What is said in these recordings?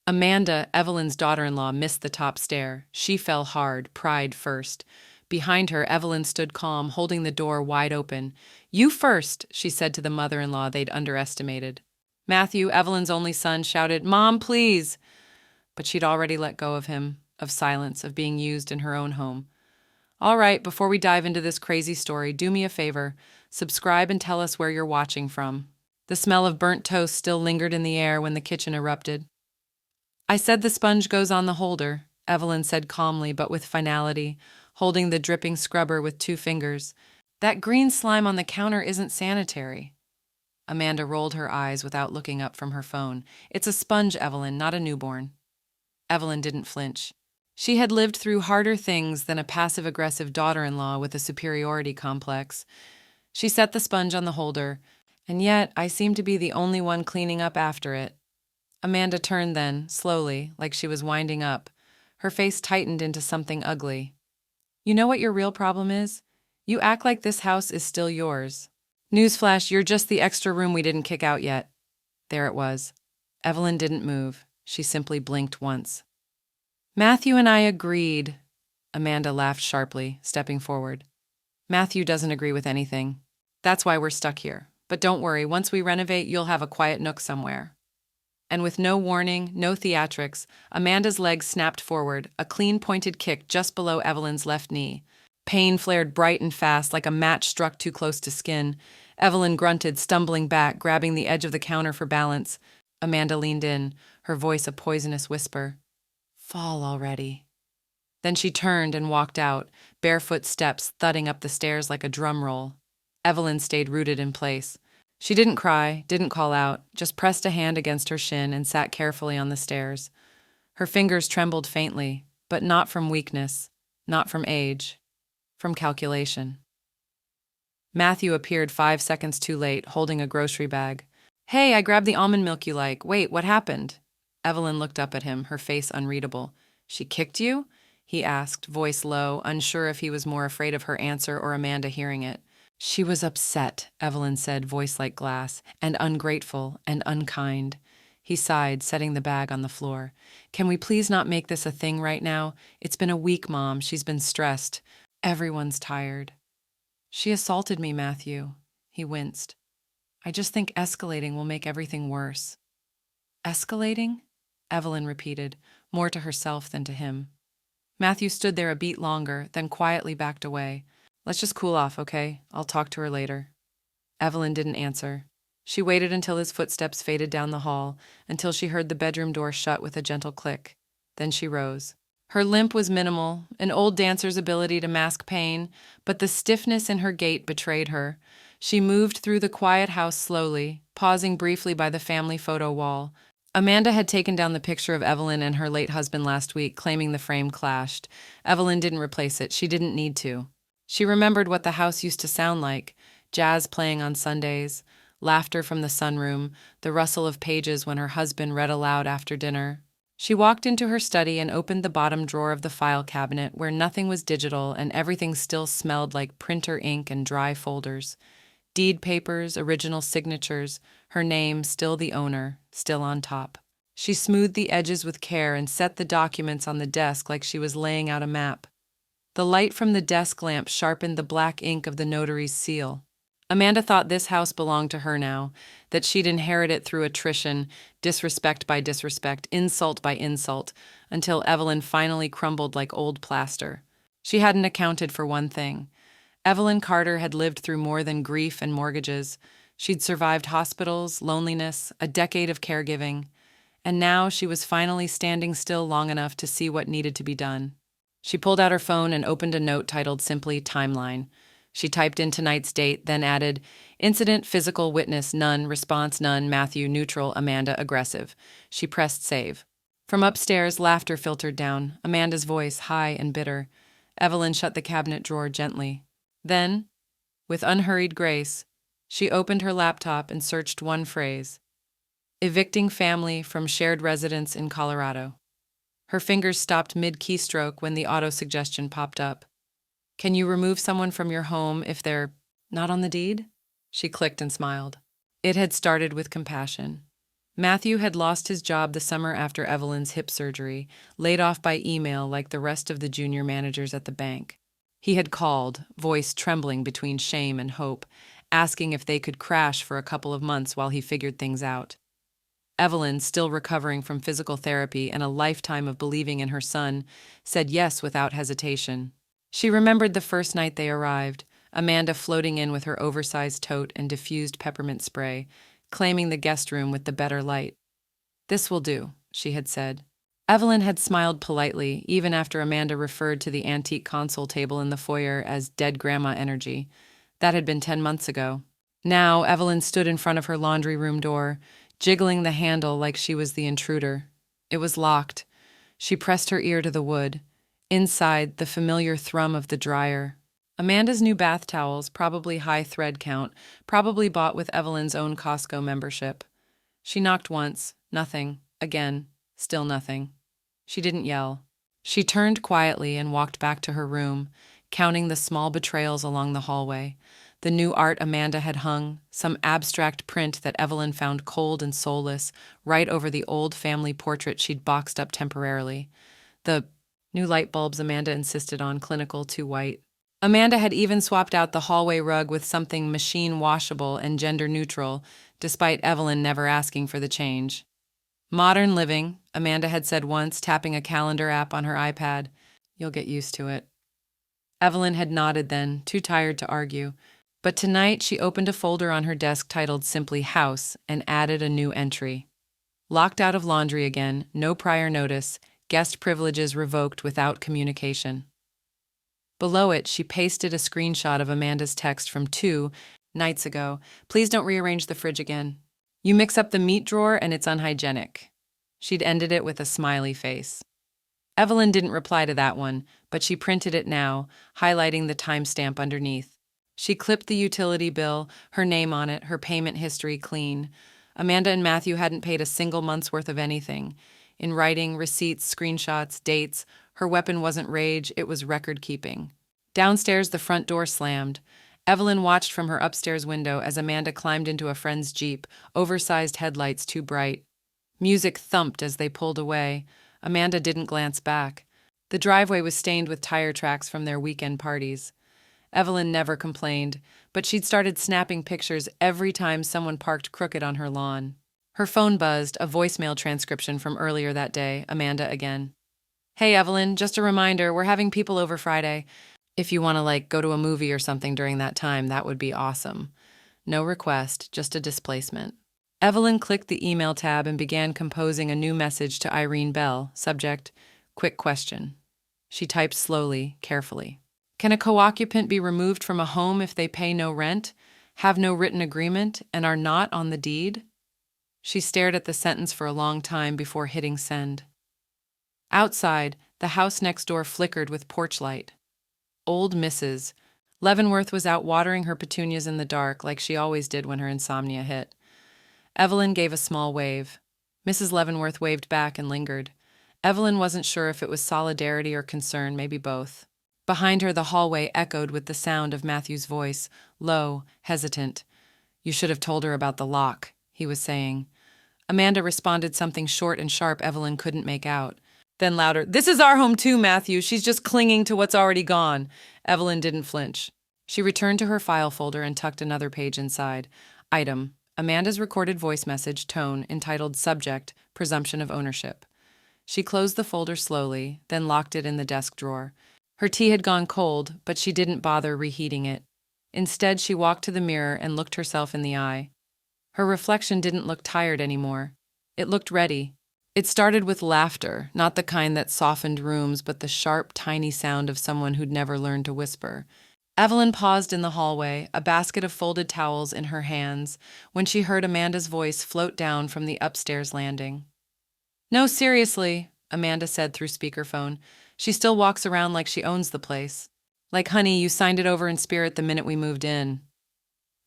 Amanda, Evelyn's daughter-in-law, missed the top stair. She fell hard, pride first. Behind her, Evelyn stood calm, holding the door wide open. "You first," she said to the mother-in-law they'd underestimated. Matthew, Evelyn's only son, shouted, "Mom, please!" But she'd already let go of him, of silence, of being used in her own home. "All right, before we dive into this crazy story, do me a favor. Subscribe and tell us where you're watching from." The smell of burnt toast still lingered in the air when the kitchen erupted. "I said the sponge goes on the holder," Evelyn said calmly but with finality, holding the dripping scrubber with 2 fingers. "That green slime on the counter isn't sanitary." Amanda rolled her eyes without looking up from her phone. "It's a sponge, Evelyn, not a newborn." Evelyn didn't flinch. She had lived through harder things than a passive-aggressive daughter-in-law with a superiority complex. She set the sponge on the holder, and yet I seemed to be the only one cleaning up after it. Amanda turned then, slowly, like she was winding up. Her face tightened into something ugly. "You know what your real problem is? You act like this house is still yours. Newsflash, you're just the extra room we didn't kick out yet." There it was. Evelyn didn't move. She simply blinked once. "Matthew and I agreed." Amanda laughed sharply, stepping forward. "Matthew doesn't agree with anything. That's why we're stuck here. But don't worry, once we renovate, you'll have a quiet nook somewhere." And with no warning, no theatrics, Amanda's legs snapped forward, a clean pointed kick just below Evelyn's left knee. Pain flared bright and fast like a match struck too close to skin. Evelyn grunted, stumbling back, grabbing the edge of the counter for balance. Amanda leaned in, her voice a poisonous whisper. "Fall already." Then she turned and walked out, barefoot steps thudding up the stairs like a drum roll. Evelyn stayed rooted in place. She didn't cry, didn't call out, just pressed a hand against her shin and sat carefully on the stairs. Her fingers trembled faintly, but not from weakness, not from age, from calculation. Matthew appeared 5 seconds too late, holding a grocery bag. "Hey, I grabbed the almond milk you like. Wait, what happened?" Evelyn looked up at him, her face unreadable. "She kicked you?" he asked, voice low, unsure if he was more afraid of her answer or Amanda hearing it. "She was upset," Evelyn said, voice like glass, "and ungrateful and unkind." He sighed, setting the bag on the floor. "Can we please not make this a thing right now? It's been a week, Mom. She's been stressed. Everyone's tired." "She assaulted me, Matthew." He winced. "I just think escalating will make everything worse." "Escalating?" Evelyn repeated, more to herself than to him. Matthew stood there a beat longer, then quietly backed away. "Let's just cool off, okay? I'll talk to her later." Evelyn didn't answer. She waited until his footsteps faded down the hall, until she heard the bedroom door shut with a gentle click. Then she rose. Her limp was minimal, an old dancer's ability to mask pain, but the stiffness in her gait betrayed her. She moved through the quiet house slowly, pausing briefly by the family photo wall. Amanda had taken down the picture of Evelyn and her late husband last week, claiming the frame clashed. Evelyn didn't replace it. She didn't need to. She remembered what the house used to sound like: jazz playing on Sundays, laughter from the sunroom, the rustle of pages when her husband read aloud after dinner. She walked into her study and opened the bottom drawer of the file cabinet, where nothing was digital and everything still smelled like printer ink and dry folders. Deed papers, original signatures, her name, still the owner, still on top. She smoothed the edges with care and set the documents on the desk like she was laying out a map. The light from the desk lamp sharpened the black ink of the notary's seal. Amanda thought this house belonged to her now, that she'd inherit it through attrition, disrespect by disrespect, insult by insult, until Evelyn finally crumbled like old plaster. She hadn't accounted for one thing. Evelyn Carter had lived through more than grief and mortgages. She'd survived hospitals, loneliness, a decade of caregiving, and now she was finally standing still long enough to see what needed to be done. She pulled out her phone and opened a note titled simply Timeline. She typed in tonight's date, then added, "Incident, physical, witness, none, response, none, Matthew, neutral, Amanda, aggressive." She pressed save. From upstairs, laughter filtered down, Amanda's voice high and bitter. Evelyn shut the cabinet drawer gently. Then, with unhurried grace, she opened her laptop and searched one phrase: evicting family from shared residence in Colorado. Her fingers stopped mid-keystroke when the auto-suggestion popped up. "Can you remove someone from your home if they're not on the deed?" She clicked and smiled. It had started with compassion. Matthew had lost his job the summer after Evelyn's hip surgery, laid off by email like the rest of the junior managers at the bank. He had called, voice trembling between shame and hope, asking if they could crash for a couple of months while he figured things out. Evelyn, still recovering from physical therapy and a lifetime of believing in her son, said yes without hesitation. She remembered the first night they arrived, Amanda floating in with her oversized tote and diffused peppermint spray, claiming the guest room with the better light. "This will do," she had said. Evelyn had smiled politely, even after Amanda referred to the antique console table in the foyer as dead grandma energy. That had been 10 months ago. Now, Evelyn stood in front of her laundry room door, jiggling the handle like she was the intruder. It was locked. She pressed her ear to the wood. Inside, the familiar thrum of the dryer. Amanda's new bath towels, probably high thread count, probably bought with Evelyn's own Costco membership. She knocked once, nothing. Again, still nothing. She didn't yell. She turned quietly and walked back to her room, counting the small betrayals along the hallway. The new art Amanda had hung, some abstract print that Evelyn found cold and soulless, right over the old family portrait she'd boxed up temporarily. The new light bulbs Amanda insisted on, clinical, too white. Amanda had even swapped out the hallway rug with something machine washable and gender neutral, despite Evelyn never asking for the change. "Modern living," Amanda had said once, tapping a calendar app on her iPad. "You'll get used to it." Evelyn had nodded then, too tired to argue. But tonight she opened a folder on her desk titled simply House and added a new entry. Locked out of laundry again, no prior notice, guest privileges revoked without communication. Below it, she pasted a screenshot of Amanda's text from 2 nights ago. "Please don't rearrange the fridge again. You mix up the meat drawer and it's unhygienic." She'd ended it with a smiley face. Evelyn didn't reply to that one, but she printed it now, highlighting the timestamp underneath. She clipped the utility bill, her name on it, her payment history clean. Amanda and Matthew hadn't paid a single month's worth of anything. In writing, receipts, screenshots, dates, her weapon wasn't rage, it was record-keeping. Downstairs, the front door slammed. Evelyn watched from her upstairs window as Amanda climbed into a friend's Jeep, oversized headlights too bright. Music thumped as they pulled away. Amanda didn't glance back. The driveway was stained with tire tracks from their weekend parties. Evelyn never complained, but she'd started snapping pictures every time someone parked crooked on her lawn. Her phone buzzed, a voicemail transcription from earlier that day, Amanda again. "Hey, Evelyn, just a reminder, we're having people over Friday. If you want to, go to a movie or something during that time, that would be awesome. No request, just a displacement." Evelyn clicked the email tab and began composing a new message to Irene Bell, subject, "Quick question." She typed slowly, carefully. "Can a co-occupant be removed from a home if they pay no rent, have no written agreement, and are not on the deed?" She stared at the sentence for a long time before hitting send. Outside, the house next door flickered with porch light. Old Mrs. Leavenworth was out watering her petunias in the dark like she always did when her insomnia hit. Evelyn gave a small wave. Mrs. Leavenworth waved back and lingered. Evelyn wasn't sure if it was solidarity or concern, maybe both. Behind her, the hallway echoed with the sound of Matthew's voice, low, hesitant. "You should have told her about the lock," he was saying. Amanda responded something short and sharp Evelyn couldn't make out. Then louder, "This is our home too, Matthew. She's just clinging to what's already gone." Evelyn didn't flinch. She returned to her file folder and tucked another page inside. Item, Amanda's recorded voice message, tone, entitled Subject, Presumption of Ownership. She closed the folder slowly, then locked it in the desk drawer. Her tea had gone cold, but she didn't bother reheating it. Instead, she walked to the mirror and looked herself in the eye. Her reflection didn't look tired anymore. It looked ready. It started with laughter, not the kind that softened rooms, but the sharp, tiny sound of someone who'd never learned to whisper. Evelyn paused in the hallway, a basket of folded towels in her hands, when she heard Amanda's voice float down from the upstairs landing. "No, seriously," Amanda said through speakerphone. "She still walks around like she owns the place. Like, honey, you signed it over in spirit the minute we moved in."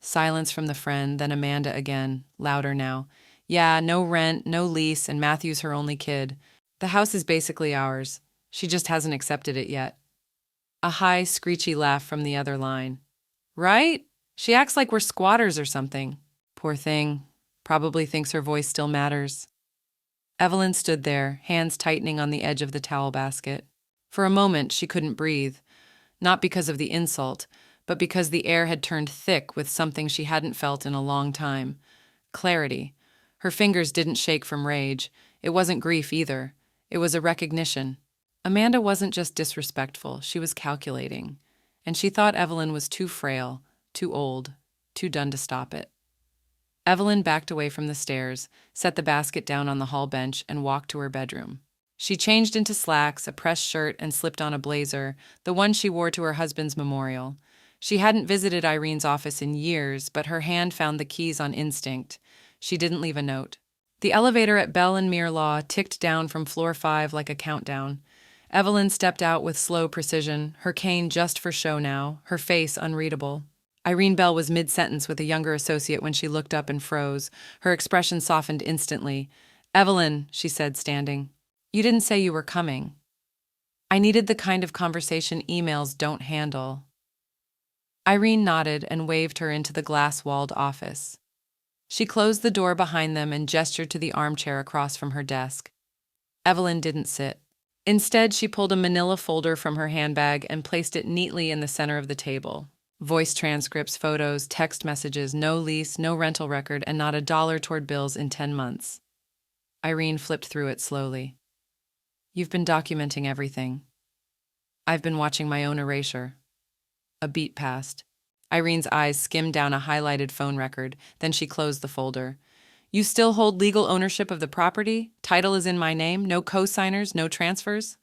Silence from the friend, then Amanda again, louder now. "Yeah, no rent, no lease, and Matthew's her only kid. The house is basically ours. She just hasn't accepted it yet." A high, screechy laugh from the other line. "Right? She acts like we're squatters or something. Poor thing. Probably thinks her voice still matters. Evelyn stood there, hands tightening on the edge of the towel basket. For a moment, she couldn't breathe, not because of the insult, but because the air had turned thick with something she hadn't felt in a long time. Clarity. Her fingers didn't shake from rage. It wasn't grief either. It was a recognition. Amanda wasn't just disrespectful, she was calculating. And she thought Evelyn was too frail, too old, too done to stop it. Evelyn backed away from the stairs, set the basket down on the hall bench, and walked to her bedroom. She changed into slacks, a pressed shirt, and slipped on a blazer, the one she wore to her husband's memorial. She hadn't visited Irene's office in years, but her hand found the keys on instinct. She didn't leave a note. The elevator at Bell and Mere Law ticked down from floor 5 like a countdown. Evelyn stepped out with slow precision, her cane just for show now, her face unreadable. Irene Bell was mid-sentence with a younger associate when she looked up and froze. Her expression softened instantly. "Evelyn," she said, standing, "you didn't say you were coming. I needed the kind of conversation emails don't handle." Irene nodded and waved her into the glass-walled office. She closed the door behind them and gestured to the armchair across from her desk. Evelyn didn't sit. Instead, she pulled a manila folder from her handbag and placed it neatly in the center of the table. Voice transcripts, photos, text messages, no lease, no rental record, and not $1 toward bills in 10 months. Irene flipped through it slowly. "You've been documenting everything. I've been watching my own erasure." A beat passed. Irene's eyes skimmed down a highlighted phone record, then she closed the folder. "You still hold legal ownership of the property? Title is in my name? No co-signers? No transfers?"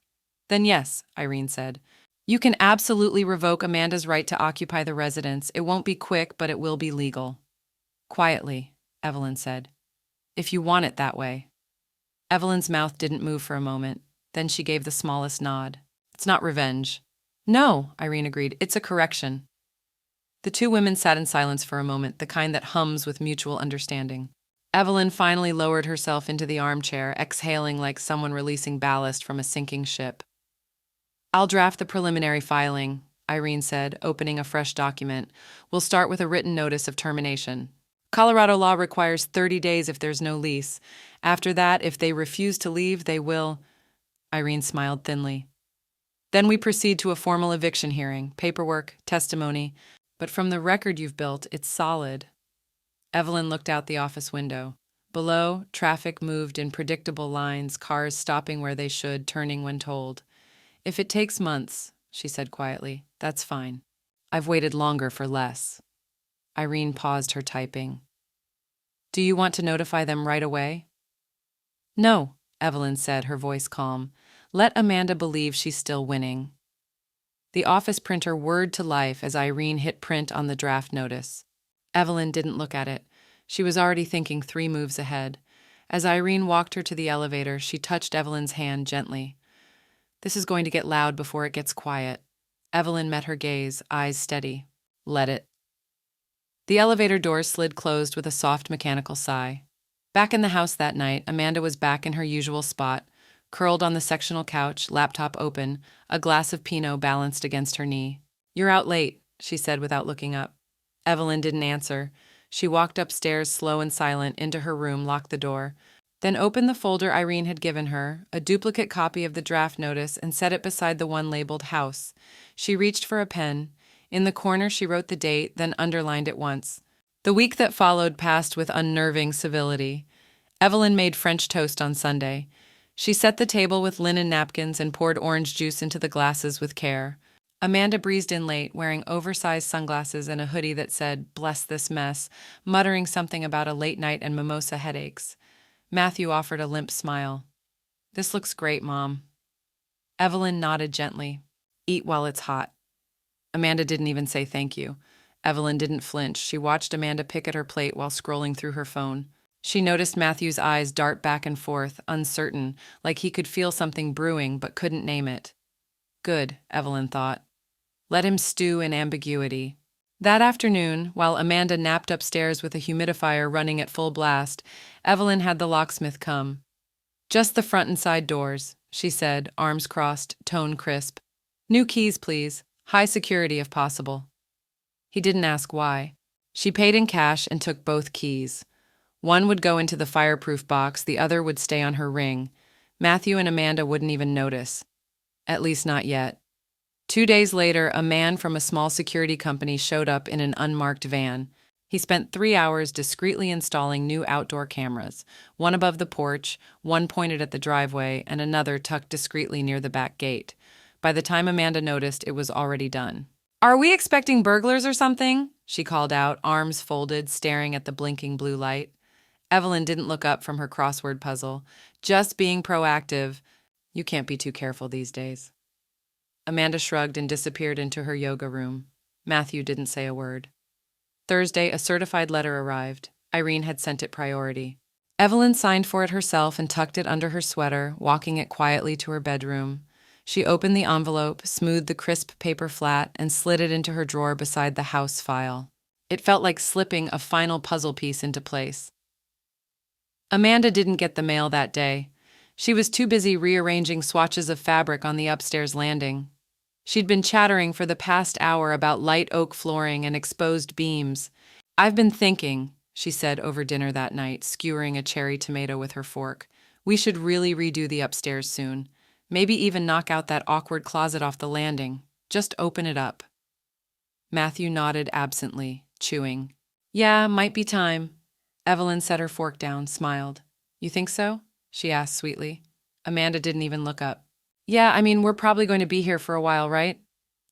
"Then yes," Irene said. "You can absolutely revoke Amanda's right to occupy the residence. It won't be quick, but it will be legal." "Quietly," Evelyn said. "If you want it that way." Evelyn's mouth didn't move for a moment. Then she gave the smallest nod. "It's not revenge." "No," Irene agreed. "It's a correction." The two women sat in silence for a moment, the kind that hums with mutual understanding. Evelyn finally lowered herself into the armchair, exhaling like someone releasing ballast from a sinking ship. "I'll draft the preliminary filing," Irene said, opening a fresh document. "We'll start with a written notice of termination. Colorado law requires 30 days if there's no lease. After that, if they refuse to leave, they will—" Irene smiled thinly. "Then we proceed to a formal eviction hearing, paperwork, testimony. But from the record you've built, it's solid." Evelyn looked out the office window. Below, traffic moved in predictable lines, cars stopping where they should, turning when told. "If it takes months," she said quietly, "that's fine. I've waited longer for less." Irene paused her typing. "Do you want to notify them right away?" "No," Evelyn said, her voice calm. "Let Amanda believe she's still winning." The office printer whirred to life as Irene hit print on the draft notice. Evelyn didn't look at it. She was already thinking 3 moves ahead. As Irene walked her to the elevator, she touched Evelyn's hand gently. "This is going to get loud before it gets quiet." Evelyn met her gaze, eyes steady. "Let it." The elevator doors slid closed with a soft mechanical sigh. Back in the house that night, Amanda was back in her usual spot, curled on the sectional couch, laptop open, a glass of Pinot balanced against her knee. "You're out late," she said without looking up. Evelyn didn't answer. She walked upstairs, slow and silent, into her room, locked the door, then opened the folder Irene had given her, a duplicate copy of the draft notice, and set it beside the one labeled House. She reached for a pen. In the corner, she wrote the date, then underlined it once. The week that followed passed with unnerving civility. Evelyn made French toast on Sunday. She set the table with linen napkins and poured orange juice into the glasses with care. Amanda breezed in late, wearing oversized sunglasses and a hoodie that said, "Bless this mess," muttering something about a late night and mimosa headaches. Matthew offered a limp smile. "This looks great, Mom." Evelyn nodded gently. "Eat while it's hot." Amanda didn't even say thank you. Evelyn didn't flinch. She watched Amanda pick at her plate while scrolling through her phone. She noticed Matthew's eyes dart back and forth, uncertain, like he could feel something brewing but couldn't name it. Good, Evelyn thought. Let him stew in ambiguity. That afternoon, while Amanda napped upstairs with a humidifier running at full blast, Evelyn had the locksmith come. "Just the front and side doors," she said, arms crossed, tone crisp. "New keys, please. High security if possible." He didn't ask why. She paid in cash and took both keys. One would go into the fireproof box, the other would stay on her ring. Matthew and Amanda wouldn't even notice. At least not yet. 2 days later, a man from a small security company showed up in an unmarked van. He spent 3 hours discreetly installing new outdoor cameras, one above the porch, one pointed at the driveway, and another tucked discreetly near the back gate. By the time Amanda noticed, it was already done. "Are we expecting burglars or something?" she called out, arms folded, staring at the blinking blue light. Evelyn didn't look up from her crossword puzzle. "Just being proactive. You can't be too careful these days." Amanda shrugged and disappeared into her yoga room. Matthew didn't say a word. Thursday, a certified letter arrived. Irene had sent it priority. Evelyn signed for it herself and tucked it under her sweater, walking it quietly to her bedroom. She opened the envelope, smoothed the crisp paper flat, and slid it into her drawer beside the house file. It felt like slipping a final puzzle piece into place. Amanda didn't get the mail that day. She was too busy rearranging swatches of fabric on the upstairs landing. She'd been chattering for the past hour about light oak flooring and exposed beams. "I've been thinking," she said over dinner that night, skewering a cherry tomato with her fork. "We should really redo the upstairs soon. Maybe even knock out that awkward closet off the landing. Just open it up." Matthew nodded absently, chewing. "Yeah, might be time." Evelyn set her fork down, smiled. "You think so?" she asked sweetly. Amanda didn't even look up. "Yeah, I mean, we're probably going to be here for a while, right?"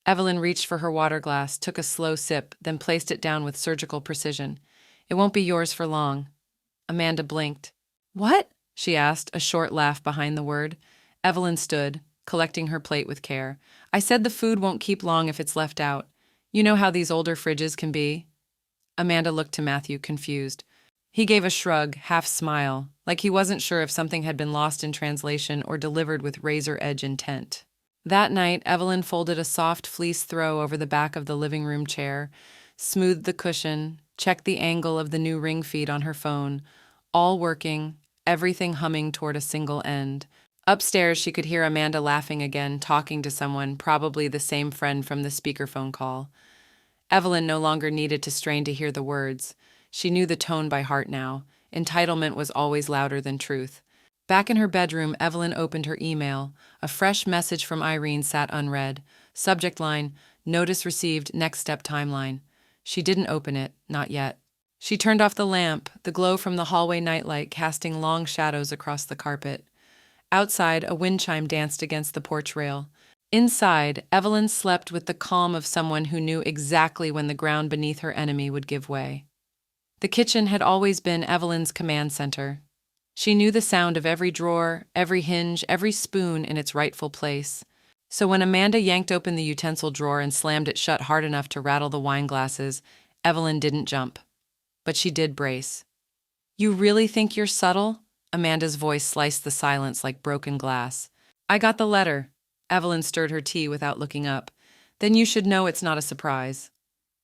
Evelyn reached for her water glass, took a slow sip, then placed it down with surgical precision. "It won't be yours for long." Amanda blinked. "What?" she asked, a short laugh behind the word. Evelyn stood, collecting her plate with care. "I said the food won't keep long if it's left out. You know how these older fridges can be?" Amanda looked to Matthew, confused. He gave a shrug, half-smile, like he wasn't sure if something had been lost in translation or delivered with razor-edge intent. That night, Evelyn folded a soft fleece throw over the back of the living room chair, smoothed the cushion, checked the angle of the new ring feed on her phone, all working, everything humming toward a single end. Upstairs, she could hear Amanda laughing again, talking to someone, probably the same friend from the speakerphone call. Evelyn no longer needed to strain to hear the words. She knew the tone by heart now. Entitlement was always louder than truth. Back in her bedroom, Evelyn opened her email. A fresh message from Irene sat unread. Subject line, "Notice received, next step timeline." She didn't open it, not yet. She turned off the lamp, the glow from the hallway nightlight casting long shadows across the carpet. Outside, a wind chime danced against the porch rail. Inside, Evelyn slept with the calm of someone who knew exactly when the ground beneath her enemy would give way. The kitchen had always been Evelyn's command center. She knew the sound of every drawer, every hinge, every spoon in its rightful place. So when Amanda yanked open the utensil drawer and slammed it shut hard enough to rattle the wine glasses, Evelyn didn't jump. But she did brace. "You really think you're subtle?" Amanda's voice sliced the silence like broken glass. "I got the letter." Evelyn stirred her tea without looking up. "Then you should know it's not a surprise."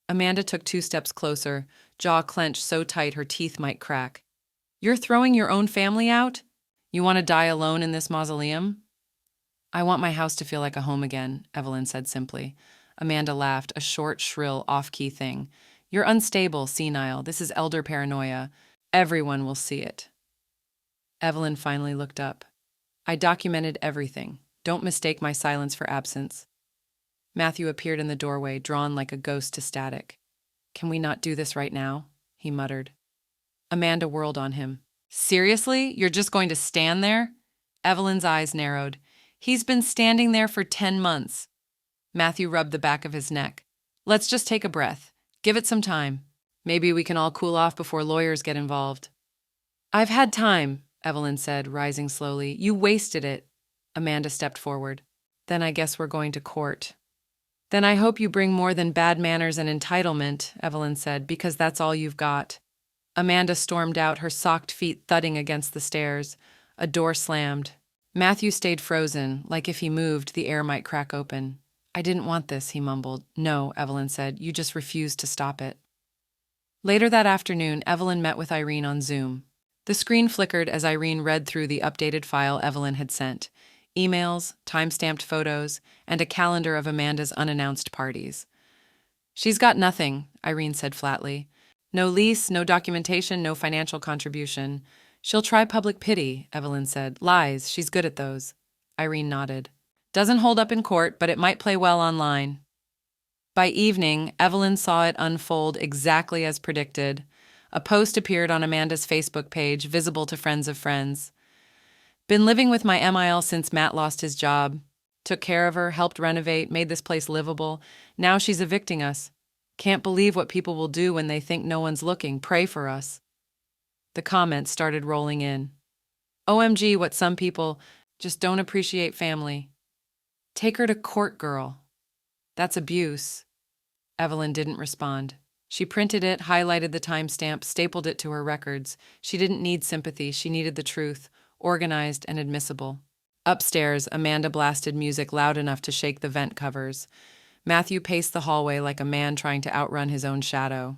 Amanda took 2 steps closer, jaw clenched so tight her teeth might crack. "You're throwing your own family out? You want to die alone in this mausoleum?" "I want my house to feel like a home again," Evelyn said simply. Amanda laughed, a short, shrill, off-key thing. "You're unstable, senile. This is elder paranoia. Everyone will see it." Evelyn finally looked up. "I documented everything. Don't mistake my silence for absence." Matthew appeared in the doorway, drawn like a ghost to static. "Can we not do this right now?" he muttered. Amanda whirled on him. "Seriously? You're just going to stand there?" Evelyn's eyes narrowed. "He's been standing there for 10 months. Matthew rubbed the back of his neck. "Let's just take a breath. Give it some time. Maybe we can all cool off before lawyers get involved." "I've had time," Evelyn said, rising slowly. "You wasted it." Amanda stepped forward. "Then I guess we're going to court." "Then I hope you bring more than bad manners and entitlement," Evelyn said, "because that's all you've got." Amanda stormed out, her socked feet thudding against the stairs. A door slammed. Matthew stayed frozen, like if he moved, the air might crack open. "I didn't want this," he mumbled. "No," Evelyn said, "you just refused to stop it." Later that afternoon, Evelyn met with Irene on Zoom. The screen flickered as Irene read through the updated file Evelyn had sent. Emails, time-stamped photos, and a calendar of Amanda's unannounced parties. "She's got nothing," Irene said flatly. No lease, no documentation, no financial contribution. She'll try public pity, Evelyn said. Lies, she's good at those. Irene nodded. Doesn't hold up in court, but it might play well online. By evening, Evelyn saw it unfold exactly as predicted. A post appeared on Amanda's Facebook page, visible to friends of friends. Been living with my MIL since Matt lost his job. Took care of her, helped renovate, made this place livable. Now she's evicting us. Can't believe what people will do when they think no one's looking. Pray for us. The comments started rolling in. OMG, what some people just don't appreciate family. Take her to court, girl. That's abuse. Evelyn didn't respond. She printed it, highlighted the timestamp, stapled it to her records. She didn't need sympathy, she needed the truth, organized and admissible. Upstairs, Amanda blasted music loud enough to shake the vent covers. Matthew paced the hallway like a man trying to outrun his own shadow.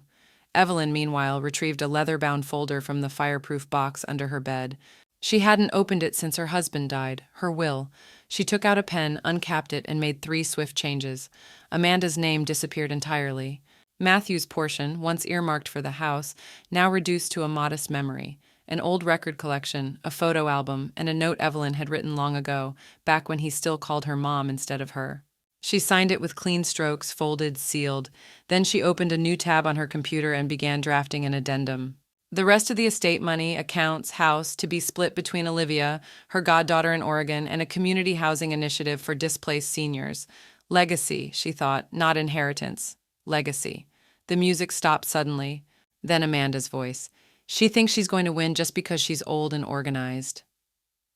Evelyn, meanwhile, retrieved a leather-bound folder from the fireproof box under her bed. She hadn't opened it since her husband died, her will. She took out a pen, uncapped it, and made 3 swift changes. Amanda's name disappeared entirely. Matthew's portion, once earmarked for the house, now reduced to a modest memory. An old record collection, a photo album, and a note Evelyn had written long ago, back when he still called her mom instead of her. She signed it with clean strokes, folded, sealed. Then she opened a new tab on her computer and began drafting an addendum. The rest of the estate money, accounts, house, to be split between Olivia, her goddaughter in Oregon, and a community housing initiative for displaced seniors. Legacy, she thought, not inheritance. Legacy. The music stopped suddenly. Then Amanda's voice. She thinks she's going to win just because she's old and organized.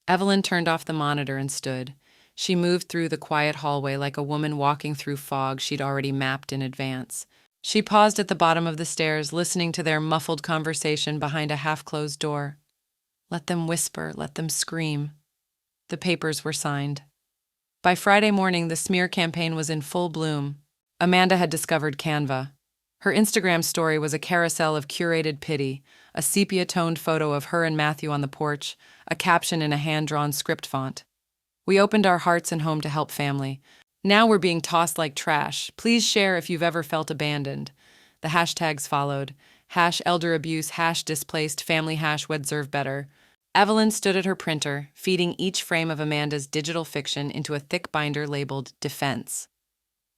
Evelyn turned off the monitor and stood. She moved through the quiet hallway like a woman walking through fog she'd already mapped in advance. She paused at the bottom of the stairs, listening to their muffled conversation behind a half-closed door. Let them whisper, let them scream. The papers were signed. By Friday morning, the smear campaign was in full bloom. Amanda had discovered Canva. Her Instagram story was a carousel of curated pity, a sepia-toned photo of her and Matthew on the porch, a caption in a hand-drawn script font. We opened our hearts and home to help family. Now we're being tossed like trash. Please share if you've ever felt abandoned. The hashtags followed. #elder abuse, #displaced, family, #would serve better. Evelyn stood at her printer, feeding each frame of Amanda's digital fiction into a thick binder labeled Defense.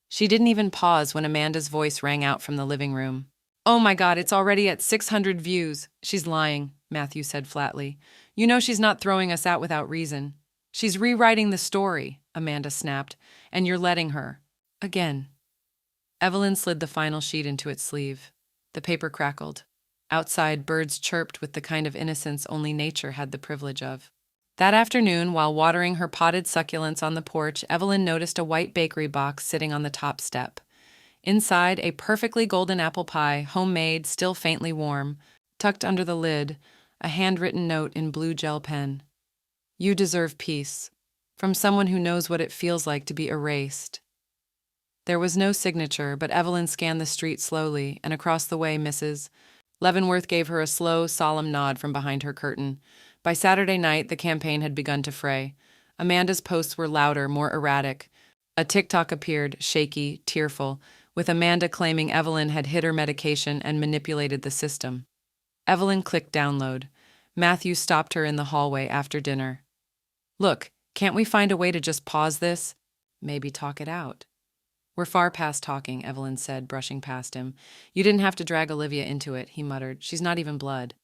She didn't even pause when Amanda's voice rang out from the living room. Oh my God, it's already at 600 views. She's lying, Matthew said flatly. You know she's not throwing us out without reason. She's rewriting the story, Amanda snapped, and you're letting her. Again. Evelyn slid the final sheet into its sleeve. The paper crackled. Outside, birds chirped with the kind of innocence only nature had the privilege of. That afternoon, while watering her potted succulents on the porch, Evelyn noticed a white bakery box sitting on the top step. Inside, a perfectly golden apple pie, homemade, still faintly warm. Tucked under the lid, a handwritten note in blue gel pen. You deserve peace. From someone who knows what it feels like to be erased. There was no signature, but Evelyn scanned the street slowly, and across the way, Mrs. Leavenworth gave her a slow, solemn nod from behind her curtain. By Saturday night, the campaign had begun to fray. Amanda's posts were louder, more erratic. A TikTok appeared, shaky, tearful, with Amanda claiming Evelyn had hid her medication and manipulated the system. Evelyn clicked download. Matthew stopped her in the hallway after dinner. Look, can't we find a way to just pause this? Maybe talk it out. We're far past talking, Evelyn said, brushing past him. You didn't have to drag Olivia into it, he muttered. She's not even blood.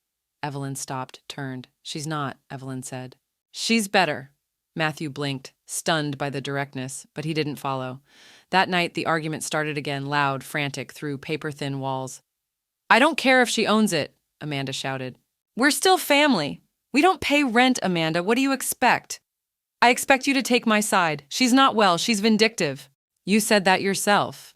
Evelyn stopped, turned. She's not, Evelyn said. She's better. Matthew blinked, stunned by the directness, but he didn't follow. That night, the argument started again, loud, frantic, through paper-thin walls. I don't care if she owns it, Amanda shouted. We're still family. We don't pay rent, Amanda. What do you expect? I expect you to take my side. She's not well. She's vindictive. You said that yourself.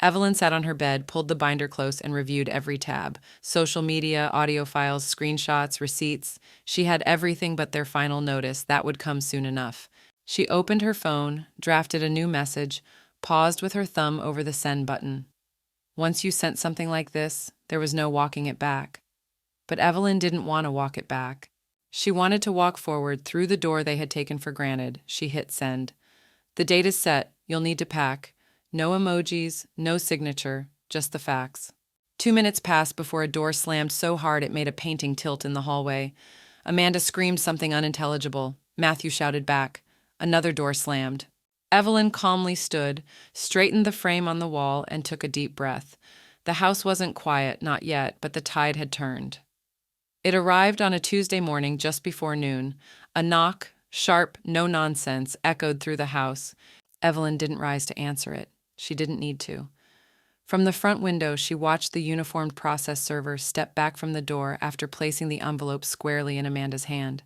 Evelyn sat on her bed, pulled the binder close, and reviewed every tab. Social media, audio files, screenshots, receipts. She had everything but their final notice. That would come soon enough. She opened her phone, drafted a new message, paused with her thumb over the send button. Once you sent something like this, there was no walking it back. But Evelyn didn't want to walk it back. She wanted to walk forward through the door they had taken for granted. She hit send. The date is set. You'll need to pack. No emojis, no signature, just the facts. 2 minutes passed before a door slammed so hard it made a painting tilt in the hallway. Amanda screamed something unintelligible. Matthew shouted back. Another door slammed. Evelyn calmly stood, straightened the frame on the wall, and took a deep breath. The house wasn't quiet, not yet, but the tide had turned. It arrived on a Tuesday morning just before noon. A knock, sharp, no nonsense, echoed through the house. Evelyn didn't rise to answer it. She didn't need to. From the front window, she watched the uniformed process server step back from the door after placing the envelope squarely in Amanda's hand.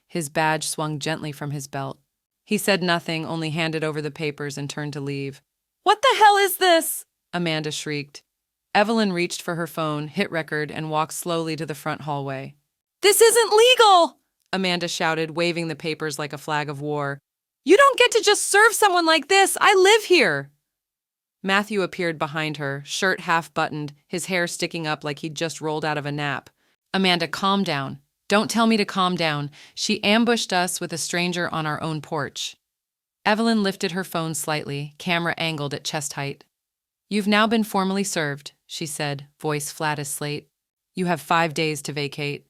His badge swung gently from his belt. He said nothing, only handed over the papers and turned to leave. "What the hell is this?" Amanda shrieked. Evelyn reached for her phone, hit record, and walked slowly to the front hallway. "This isn't legal!" Amanda shouted, waving the papers like a flag of war. "You don't get to just serve someone like this! I live here!" Matthew appeared behind her, shirt half-buttoned, his hair sticking up like he'd just rolled out of a nap. "Amanda, calm down. Don't tell me to calm down. She ambushed us with a stranger on our own porch." Evelyn lifted her phone slightly, camera angled at chest height. "You've now been formally served," she said, voice flat as slate. "You have 5 days to vacate."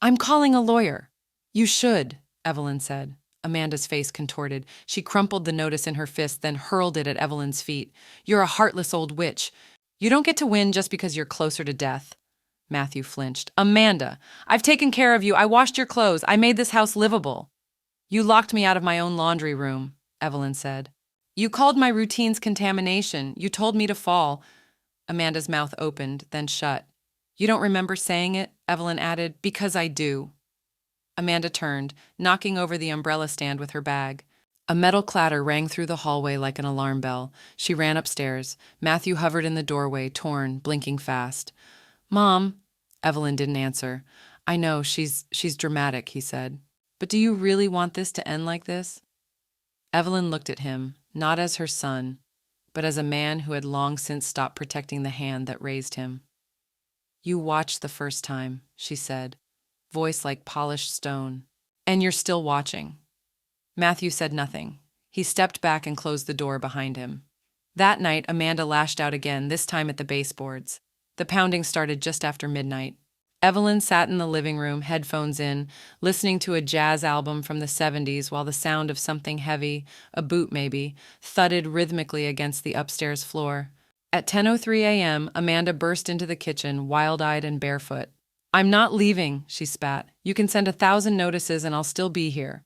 "I'm calling a lawyer." "You should," Evelyn said. Amanda's face contorted. She crumpled the notice in her fist, then hurled it at Evelyn's feet. "You're a heartless old witch. You don't get to win just because you're closer to death." Matthew flinched. "Amanda, I've taken care of you. I washed your clothes. I made this house livable." "You locked me out of my own laundry room," Evelyn said. "You called my routines contamination. You told me to fall." Amanda's mouth opened, then shut. "You don't remember saying it?" Evelyn added. "Because I do." Amanda turned, knocking over the umbrella stand with her bag. A metal clatter rang through the hallway like an alarm bell. She ran upstairs. Matthew hovered in the doorway, torn, blinking fast. "Mom," Evelyn didn't answer. "I know, she's dramatic," he said. "But do you really want this to end like this?" Evelyn looked at him, not as her son, but as a man who had long since stopped protecting the hand that raised him. "You watched the first time," she said, voice like polished stone. "And you're still watching." Matthew said nothing. He stepped back and closed the door behind him. That night, Amanda lashed out again, this time at the baseboards. The pounding started just after midnight. Evelyn sat in the living room, headphones in, listening to a jazz album from the 70s while the sound of something heavy, a boot maybe, thudded rhythmically against the upstairs floor. At 10:03 a.m., Amanda burst into the kitchen, wild-eyed and barefoot. "I'm not leaving," she spat. "You can send 1,000 notices and I'll still be here."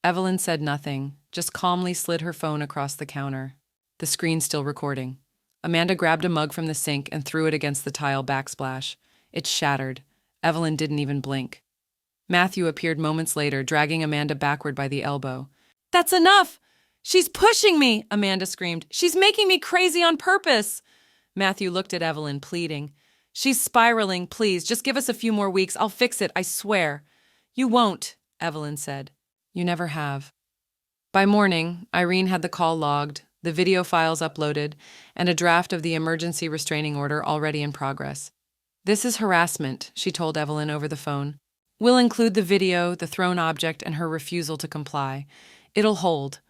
Evelyn said nothing, just calmly slid her phone across the counter. The screen still recording. Amanda grabbed a mug from the sink and threw it against the tile backsplash. It shattered. Evelyn didn't even blink. Matthew appeared moments later, dragging Amanda backward by the elbow. "That's enough! She's pushing me!" Amanda screamed. "She's making me crazy on purpose!" Matthew looked at Evelyn, pleading. "She's spiraling, please. Just give us a few more weeks. I'll fix it, I swear." "You won't," Evelyn said. "You never have." By morning, Irene had the call logged, the video files uploaded, and a draft of the emergency restraining order already in progress. "This is harassment," she told Evelyn over the phone. "We'll include the video, the thrown object, and her refusal to comply. It'll hold."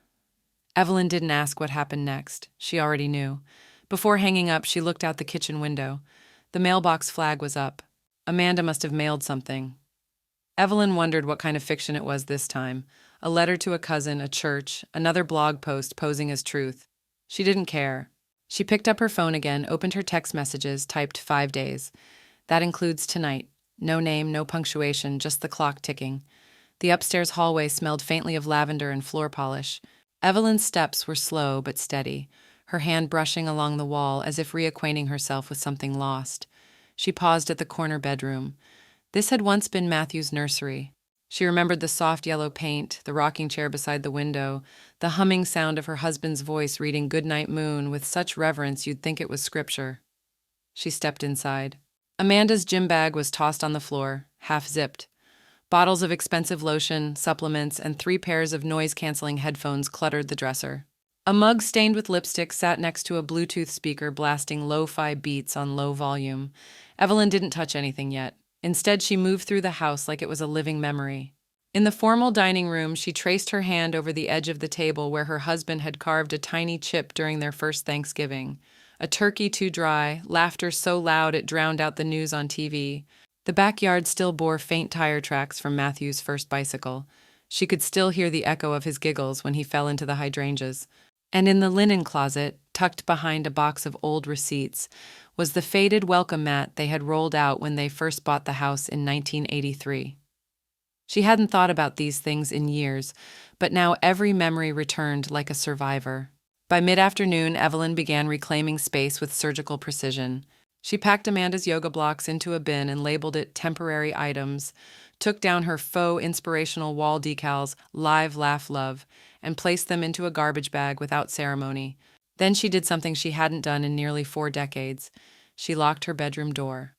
Evelyn didn't ask what happened next. She already knew. Before hanging up, she looked out the kitchen window. The mailbox flag was up. Amanda must have mailed something. Evelyn wondered what kind of fiction it was this time. A letter to a cousin, a church, another blog post posing as truth. She didn't care. She picked up her phone again, opened her text messages, typed 5 days. That includes tonight. No name, no punctuation, just the clock ticking. The upstairs hallway smelled faintly of lavender and floor polish. Evelyn's steps were slow but steady, her hand brushing along the wall as if reacquainting herself with something lost. She paused at the corner bedroom. This had once been Matthew's nursery. She remembered the soft yellow paint, the rocking chair beside the window, the humming sound of her husband's voice reading Goodnight Moon with such reverence you'd think it was scripture. She stepped inside. Amanda's gym bag was tossed on the floor, half-zipped. Bottles of expensive lotion, supplements, and 3 pairs of noise-canceling headphones cluttered the dresser. A mug stained with lipstick sat next to a Bluetooth speaker blasting lo-fi beats on low volume. Evelyn didn't touch anything yet. Instead, she moved through the house like it was a living memory. In the formal dining room, she traced her hand over the edge of the table where her husband had carved a tiny chip during their first Thanksgiving. A turkey too dry, laughter so loud it drowned out the news on TV. The backyard still bore faint tire tracks from Matthew's first bicycle. She could still hear the echo of his giggles when he fell into the hydrangeas. And in the linen closet, tucked behind a box of old receipts, was the faded welcome mat they had rolled out when they first bought the house in 1983. She hadn't thought about these things in years, but now every memory returned like a survivor. By mid-afternoon, Evelyn began reclaiming space with surgical precision. She packed Amanda's yoga blocks into a bin and labeled it temporary items, took down her faux inspirational wall decals, Live, Laugh, Love, and placed them into a garbage bag without ceremony. Then she did something she hadn't done in nearly 4 decades. She locked her bedroom door.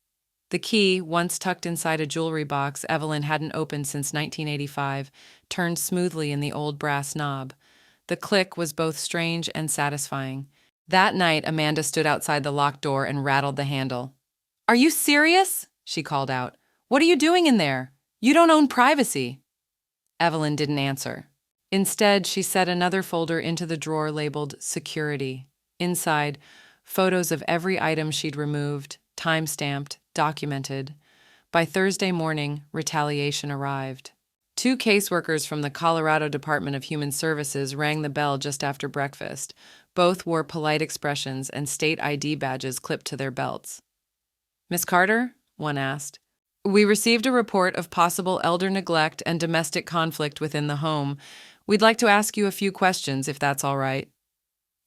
The key, once tucked inside a jewelry box Evelyn hadn't opened since 1985, turned smoothly in the old brass knob. The click was both strange and satisfying. That night, Amanda stood outside the locked door and rattled the handle. "Are you serious?" she called out. "What are you doing in there? You don't own privacy." Evelyn didn't answer. Instead, she set another folder into the drawer labeled Security. Inside, photos of every item she'd removed, time-stamped, documented. By Thursday morning, retaliation arrived. 2 caseworkers from the Colorado Department of Human Services rang the bell just after breakfast. Both wore polite expressions and state ID badges clipped to their belts. "Miss Carter?" one asked. "We received a report of possible elder neglect and domestic conflict within the home. We'd like to ask you a few questions, if that's all right."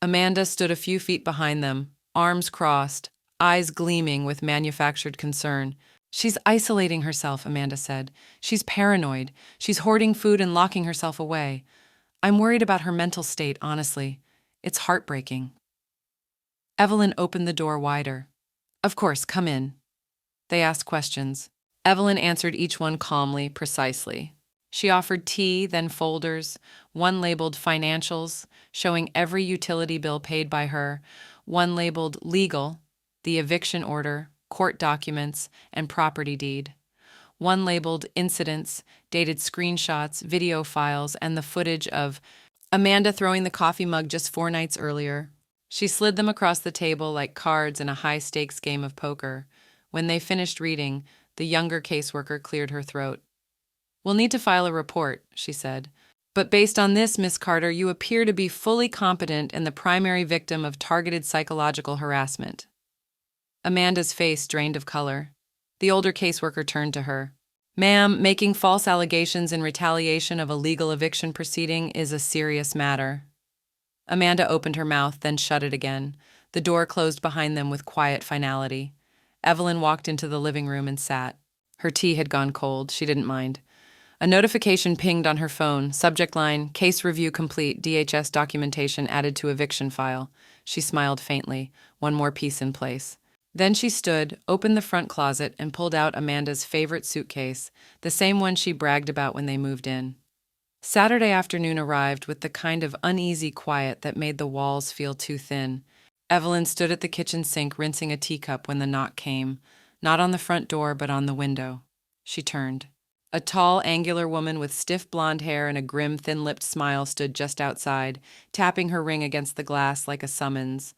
Amanda stood a few feet behind them, arms crossed, eyes gleaming with manufactured concern. "She's isolating herself," Amanda said. "She's paranoid. She's hoarding food and locking herself away. I'm worried about her mental state, honestly. It's heartbreaking." Evelyn opened the door wider. "Of course, come in." They asked questions. Evelyn answered each one calmly, precisely. She offered tea, then folders, one labeled Financials, showing every utility bill paid by her, one labeled Legal, the eviction order, court documents, and property deed. One labeled Incidents, dated screenshots, video files, and the footage of Amanda throwing the coffee mug just 4 nights earlier. She slid them across the table like cards in a high-stakes game of poker. When they finished reading, the younger caseworker cleared her throat. "We'll need to file a report," she said. "But based on this, Miss Carter, you appear to be fully competent and the primary victim of targeted psychological harassment." Amanda's face drained of color. The older caseworker turned to her. "Ma'am, making false allegations in retaliation of a legal eviction proceeding is a serious matter." Amanda opened her mouth, then shut it again. The door closed behind them with quiet finality. Evelyn walked into the living room and sat. Her tea had gone cold. She didn't mind. A notification pinged on her phone. Subject line, "Case review complete, DHS documentation added to eviction file." She smiled faintly, one more piece in place. Then she stood, opened the front closet, and pulled out Amanda's favorite suitcase, the same one she bragged about when they moved in. Saturday afternoon arrived with the kind of uneasy quiet that made the walls feel too thin. Evelyn stood at the kitchen sink rinsing a teacup when the knock came, not on the front door but on the window. She turned. A tall, angular woman with stiff blonde hair and a grim, thin-lipped smile stood just outside, tapping her ring against the glass like a summons.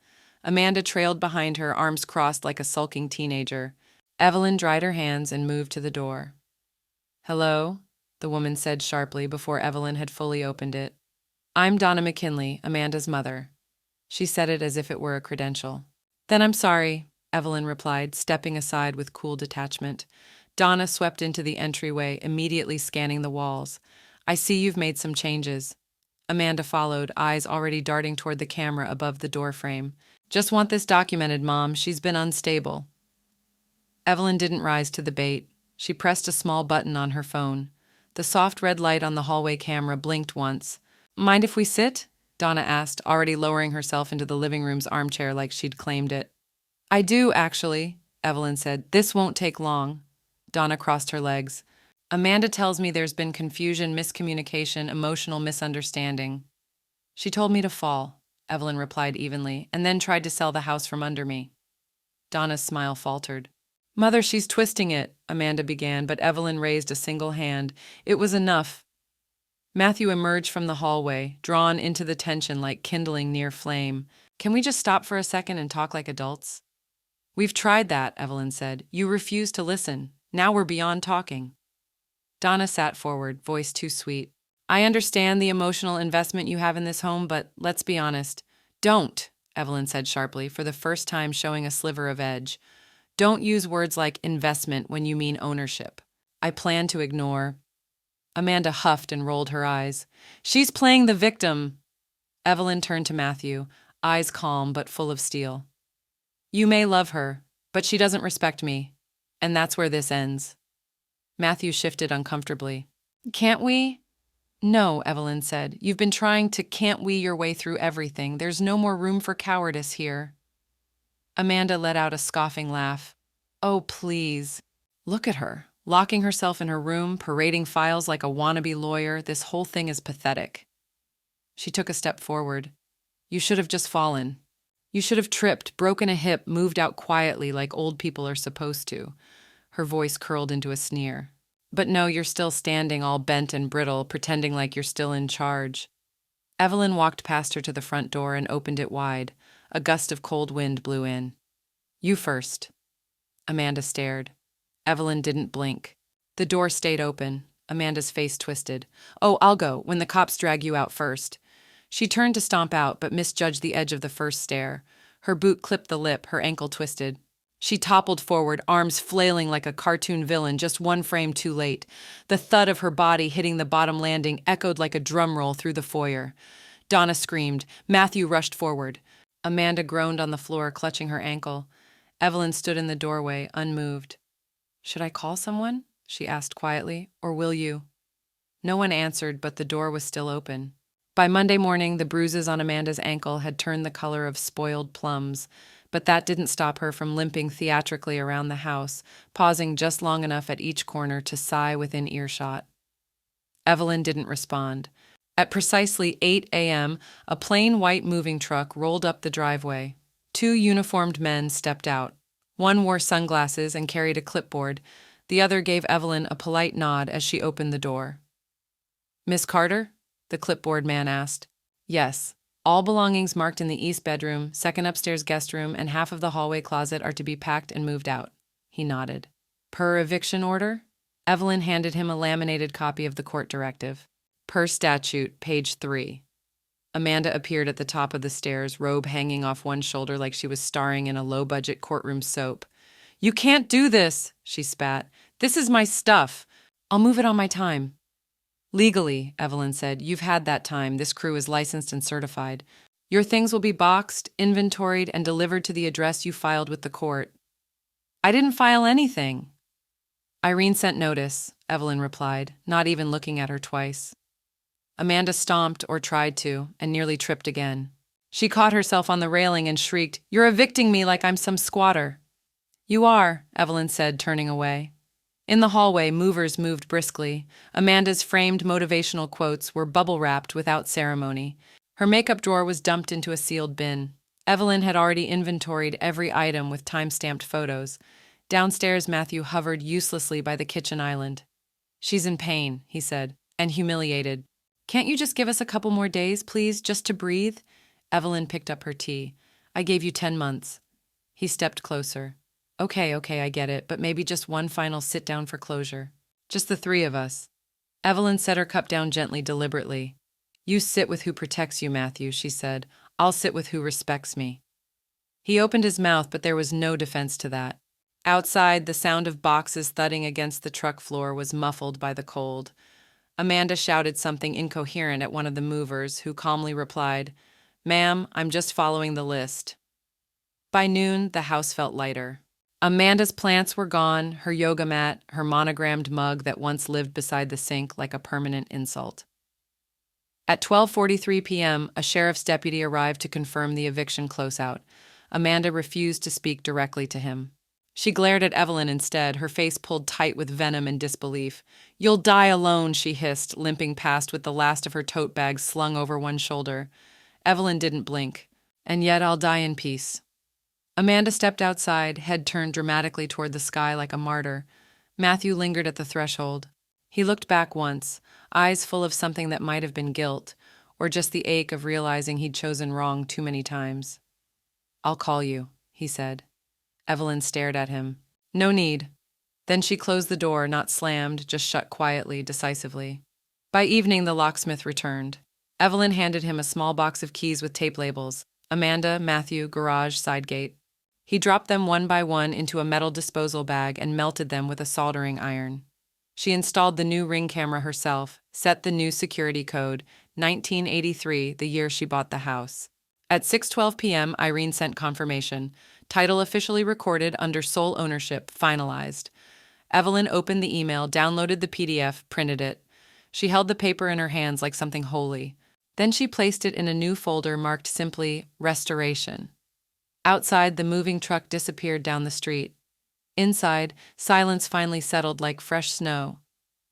Amanda trailed behind her, arms crossed like a sulking teenager. Evelyn dried her hands and moved to the door. "Hello?" the woman said sharply before Evelyn had fully opened it. "I'm Donna McKinley, Amanda's mother." She said it as if it were a credential. "Then I'm sorry," Evelyn replied, stepping aside with cool detachment. Donna swept into the entryway, immediately scanning the walls. "I see you've made some changes." Amanda followed, eyes already darting toward the camera above the doorframe. "Just want this documented, Mom. She's been unstable." Evelyn didn't rise to the bait. She pressed a small button on her phone. The soft red light on the hallway camera blinked once. "Mind if we sit?" Donna asked, already lowering herself into the living room's armchair like she'd claimed it. "I do, actually," Evelyn said. "This won't take long." Donna crossed her legs. "Amanda tells me there's been confusion, miscommunication, emotional misunderstanding." "She told me to fall," Evelyn replied evenly, "and then tried to sell the house from under me." Donna's smile faltered. "Mother, she's twisting it," Amanda began, but Evelyn raised a single hand. It was enough. Matthew emerged from the hallway, drawn into the tension like kindling near flame. Can we just stop for a second and talk like adults? We've tried that, Evelyn said. You refuse to listen. Now we're beyond talking. Donna sat forward, voice too sweet. I understand the emotional investment you have in this home, but let's be honest. Don't, Evelyn said sharply, for the first time showing a sliver of edge. Don't use words like investment when you mean ownership. I plan to ignore. Amanda huffed and rolled her eyes. She's playing the victim. Evelyn turned to Matthew, eyes calm but full of steel. You may love her, but she doesn't respect me. And that's where this ends. Matthew shifted uncomfortably. Can't we? No, Evelyn said. You've been trying to can't we your way through everything. There's no more room for cowardice here. Amanda let out a scoffing laugh. Oh, please. Look at her, locking herself in her room, parading files like a wannabe lawyer. This whole thing is pathetic. She took a step forward. You should have just fallen. You should have tripped, broken a hip, moved out quietly like old people are supposed to. Her voice curled into a sneer. But no, you're still standing all bent and brittle, pretending like you're still in charge. Evelyn walked past her to the front door and opened it wide. A gust of cold wind blew in. You first. Amanda stared. Evelyn didn't blink. The door stayed open. Amanda's face twisted. Oh, I'll go, when the cops drag you out first. She turned to stomp out, but misjudged the edge of the first stair. Her boot clipped the lip, her ankle twisted. She toppled forward, arms flailing like a cartoon villain, just one frame too late. The thud of her body hitting the bottom landing echoed like a drum roll through the foyer. Donna screamed. Matthew rushed forward. Amanda groaned on the floor, clutching her ankle. Evelyn stood in the doorway, unmoved. Should I call someone? She asked quietly. Or will you? No one answered, but the door was still open. By Monday morning, the bruises on Amanda's ankle had turned the color of spoiled plums, but that didn't stop her from limping theatrically around the house, pausing just long enough at each corner to sigh within earshot. Evelyn didn't respond. At precisely 8 a.m., a plain white moving truck rolled up the driveway. 2 uniformed men stepped out. One wore sunglasses and carried a clipboard. The other gave Evelyn a polite nod as she opened the door. Miss Carter? The clipboard man asked. Yes. All belongings marked in the east bedroom, second upstairs guest room, and half of the hallway closet are to be packed and moved out. He nodded. Per eviction order? Evelyn handed him a laminated copy of the court directive. Per statute, page 3. Amanda appeared at the top of the stairs, robe hanging off one shoulder like she was starring in a low-budget courtroom soap. You can't do this, she spat. This is my stuff. I'll move it on my time. Legally, Evelyn said, you've had that time. This crew is licensed and certified. Your things will be boxed, inventoried, and delivered to the address you filed with the court. I didn't file anything. Irene sent notice, Evelyn replied, not even looking at her twice. Amanda stomped, or tried to, and nearly tripped again. She caught herself on the railing and shrieked, You're evicting me like I'm some squatter. You are, Evelyn said, turning away. In the hallway, movers moved briskly. Amanda's framed motivational quotes were bubble-wrapped without ceremony. Her makeup drawer was dumped into a sealed bin. Evelyn had already inventoried every item with time-stamped photos. Downstairs, Matthew hovered uselessly by the kitchen island. She's in pain, he said, and humiliated. Can't you just give us a couple more days, please, just to breathe? Evelyn picked up her tea. I gave you 10 months. He stepped closer. Okay, I get it, but maybe just one final sit-down for closure. Just the 3 of us. Evelyn set her cup down gently, deliberately. You sit with who protects you, Matthew, she said. I'll sit with who respects me. He opened his mouth, but there was no defense to that. Outside, the sound of boxes thudding against the truck floor was muffled by the cold. Amanda shouted something incoherent at one of the movers, who calmly replied, Ma'am, I'm just following the list. By noon, the house felt lighter. Amanda's plants were gone, her yoga mat, her monogrammed mug that once lived beside the sink like a permanent insult. At 12:43 p.m., a sheriff's deputy arrived to confirm the eviction closeout. Amanda refused to speak directly to him. She glared at Evelyn instead, her face pulled tight with venom and disbelief. You'll die alone, she hissed, limping past with the last of her tote bags slung over one shoulder. Evelyn didn't blink. And yet I'll die in peace. Amanda stepped outside, head turned dramatically toward the sky like a martyr. Matthew lingered at the threshold. He looked back once, eyes full of something that might have been guilt, or just the ache of realizing he'd chosen wrong too many times. "I'll call you," he said. Evelyn stared at him. "No need." Then she closed the door, not slammed, just shut quietly, decisively. By evening, the locksmith returned. Evelyn handed him a small box of keys with tape labels: Amanda, Matthew, garage, side gate. He dropped them one by one into a metal disposal bag and melted them with a soldering iron. She installed the new Ring camera herself, set the new security code, 1983, the year she bought the house. At 6:12 p.m., Irene sent confirmation. Title officially recorded under sole ownership, finalized. Evelyn opened the email, downloaded the PDF, printed it. She held the paper in her hands like something holy. Then she placed it in a new folder marked simply Restoration. Outside, the moving truck disappeared down the street. Inside, silence finally settled like fresh snow.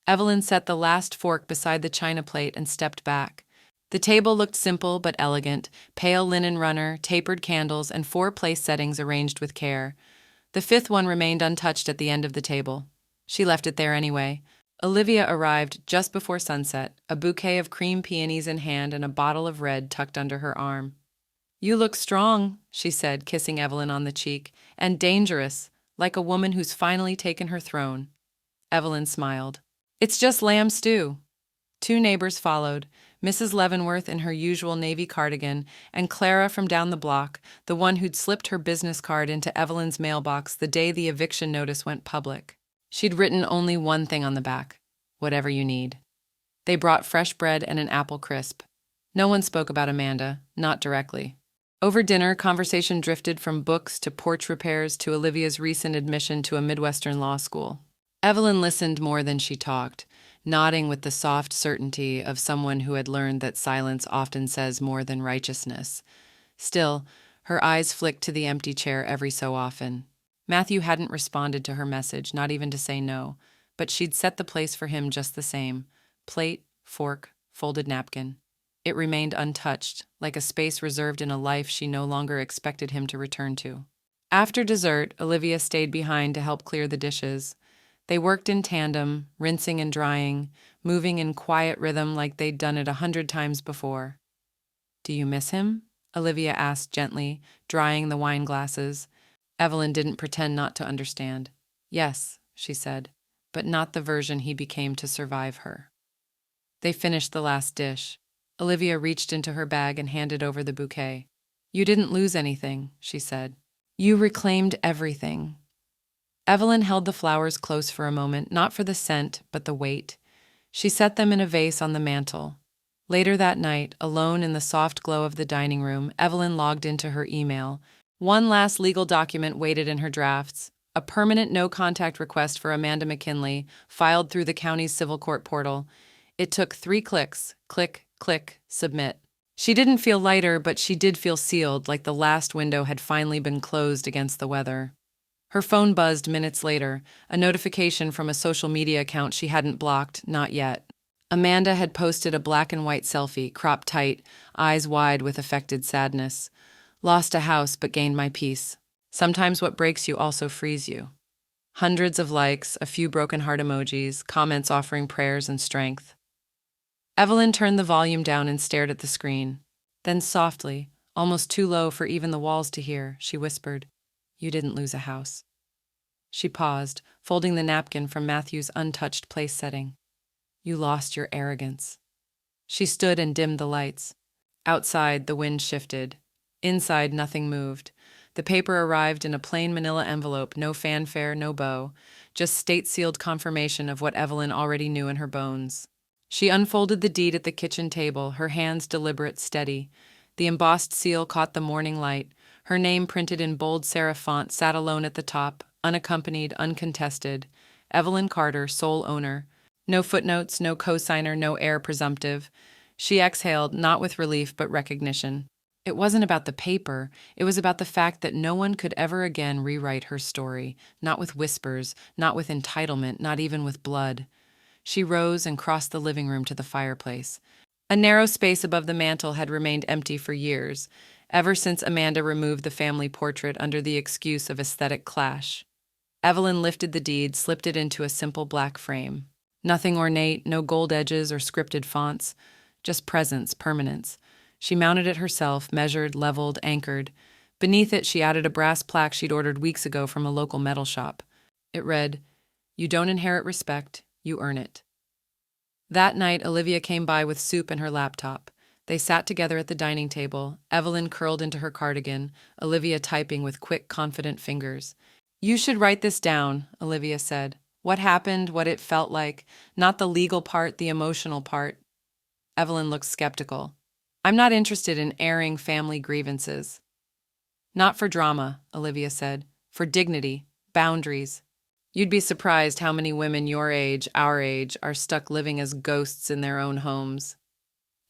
Evelyn set the last fork beside the china plate and stepped back. The table looked simple but elegant: pale linen runner, tapered candles, and 4 place settings arranged with care. The 5th one remained untouched at the end of the table. She left it there anyway. Olivia arrived just before sunset, a bouquet of cream peonies in hand and a bottle of red tucked under her arm. "You look strong," she said, kissing Evelyn on the cheek, "and dangerous, like a woman who's finally taken her throne." Evelyn smiled. "It's just lamb stew." 2 neighbors followed, Mrs. Leavenworth in her usual navy cardigan, and Clara from down the block, the one who'd slipped her business card into Evelyn's mailbox the day the eviction notice went public. She'd written only one thing on the back: "Whatever you need." They brought fresh bread and an apple crisp. No one spoke about Amanda, not directly. Over dinner, conversation drifted from books to porch repairs to Olivia's recent admission to a Midwestern law school. Evelyn listened more than she talked, nodding with the soft certainty of someone who had learned that silence often says more than righteousness. Still, her eyes flicked to the empty chair every so often. Matthew hadn't responded to her message, not even to say no, but she'd set the place for him just the same: plate, fork, folded napkin. It remained untouched, like a space reserved in a life she no longer expected him to return to. After dessert, Olivia stayed behind to help clear the dishes. They worked in tandem, rinsing and drying, moving in quiet rhythm like they'd done it 100 times before. "Do you miss him?" Olivia asked gently, drying the wine glasses. Evelyn didn't pretend not to understand. "Yes," she said, "but not the version he became to survive her." They finished the last dish. Olivia reached into her bag and handed over the bouquet. "You didn't lose anything," she said. "You reclaimed everything." Evelyn held the flowers close for a moment, not for the scent, but the weight. She set them in a vase on the mantel. Later that night, alone in the soft glow of the dining room, Evelyn logged into her email. One last legal document waited in her drafts: a permanent no-contact request for Amanda McKinley, filed through the county's civil court portal. It took 3 clicks. Click, click, submit. She didn't feel lighter, but she did feel sealed, like the last window had finally been closed against the weather. Her phone buzzed minutes later, a notification from a social media account she hadn't blocked, not yet. Amanda had posted a black and white selfie, cropped tight, eyes wide with affected sadness. "Lost a house but gained my peace. Sometimes what breaks you also frees you." Hundreds of likes, a few broken heart emojis, comments offering prayers and strength. Evelyn turned the volume down and stared at the screen. Then softly, almost too low for even the walls to hear, she whispered, "You didn't lose a house." She paused, folding the napkin from Matthew's untouched place setting. "You lost your arrogance." She stood and dimmed the lights. Outside, the wind shifted. Inside, nothing moved. The paper arrived in a plain manila envelope, no fanfare, no bow, just state-sealed confirmation of what Evelyn already knew in her bones. She unfolded the deed at the kitchen table, her hands deliberate, steady. The embossed seal caught the morning light. Her name, printed in bold serif font, sat alone at the top, unaccompanied, uncontested. Evelyn Carter, sole owner. No footnotes, no cosigner, no heir presumptive. She exhaled, not with relief but recognition. It wasn't about the paper, it was about the fact that no one could ever again rewrite her story, not with whispers, not with entitlement, not even with blood. She rose and crossed the living room to the fireplace. A narrow space above the mantel had remained empty for years, ever since Amanda removed the family portrait under the excuse of aesthetic clash. Evelyn lifted the deed, slipped it into a simple black frame. Nothing ornate, no gold edges or scripted fonts, just presence, permanence. She mounted it herself, measured, leveled, anchored. Beneath it, she added a brass plaque she'd ordered weeks ago from a local metal shop. It read, "You don't inherit respect, you earn it." That night, Olivia came by with soup and her laptop. They sat together at the dining table, Evelyn curled into her cardigan, Olivia typing with quick, confident fingers. "You should write this down," Olivia said. "What happened, what it felt like, not the legal part, the emotional part." Evelyn looked skeptical. "I'm not interested in airing family grievances." "Not for drama," Olivia said. "For dignity, boundaries. You'd be surprised how many women your age, our age, are stuck living as ghosts in their own homes."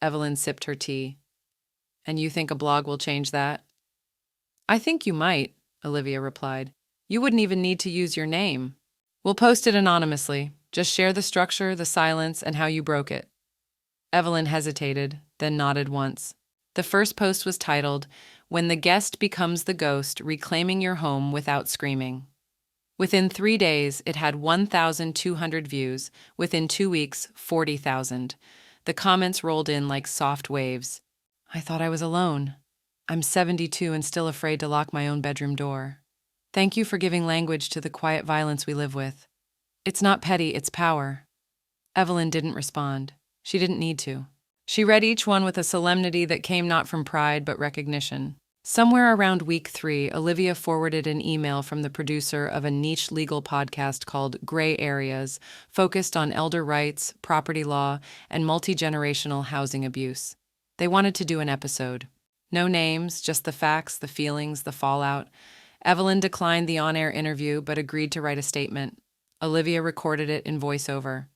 Evelyn sipped her tea. "And you think a blog will change that?" "I think you might," Olivia replied. "You wouldn't even need to use your name. We'll post it anonymously. Just share the structure, the silence, and how you broke it." Evelyn hesitated, then nodded once. The first post was titled, "When the Guest Becomes the Ghost, Reclaiming Your Home Without Screaming." Within 3 days, it had 1,200 views. Within 2 weeks, 40,000. The comments rolled in like soft waves. "I thought I was alone. I'm 72 and still afraid to lock my own bedroom door. Thank you for giving language to the quiet violence we live with. It's not petty, it's power." Evelyn didn't respond. She didn't need to. She read each one with a solemnity that came not from pride but recognition. Somewhere around week 3, Olivia forwarded an email from the producer of a niche legal podcast called Gray Areas, focused on elder rights, property law, and multi-generational housing abuse. They wanted to do an episode. No names, just the facts, the feelings, the fallout. Evelyn declined the on-air interview but agreed to write a statement. Olivia recorded it in voiceover.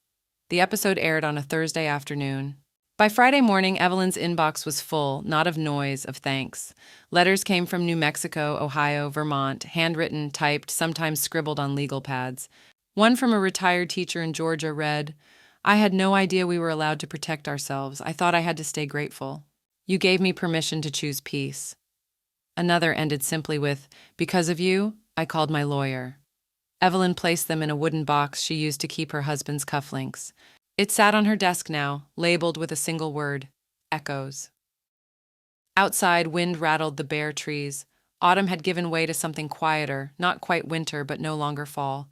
The episode aired on a Thursday afternoon. By Friday morning, Evelyn's inbox was full, not of noise, of thanks. Letters came from New Mexico, Ohio, Vermont, handwritten, typed, sometimes scribbled on legal pads. One from a retired teacher in Georgia read, "I had no idea we were allowed to protect ourselves. I thought I had to stay grateful. You gave me permission to choose peace." Another ended simply with, "Because of you, I called my lawyer." Evelyn placed them in a wooden box she used to keep her husband's cufflinks. It sat on her desk now, labeled with a single word, echoes. Outside, wind rattled the bare trees. Autumn had given way to something quieter, not quite winter, but no longer fall.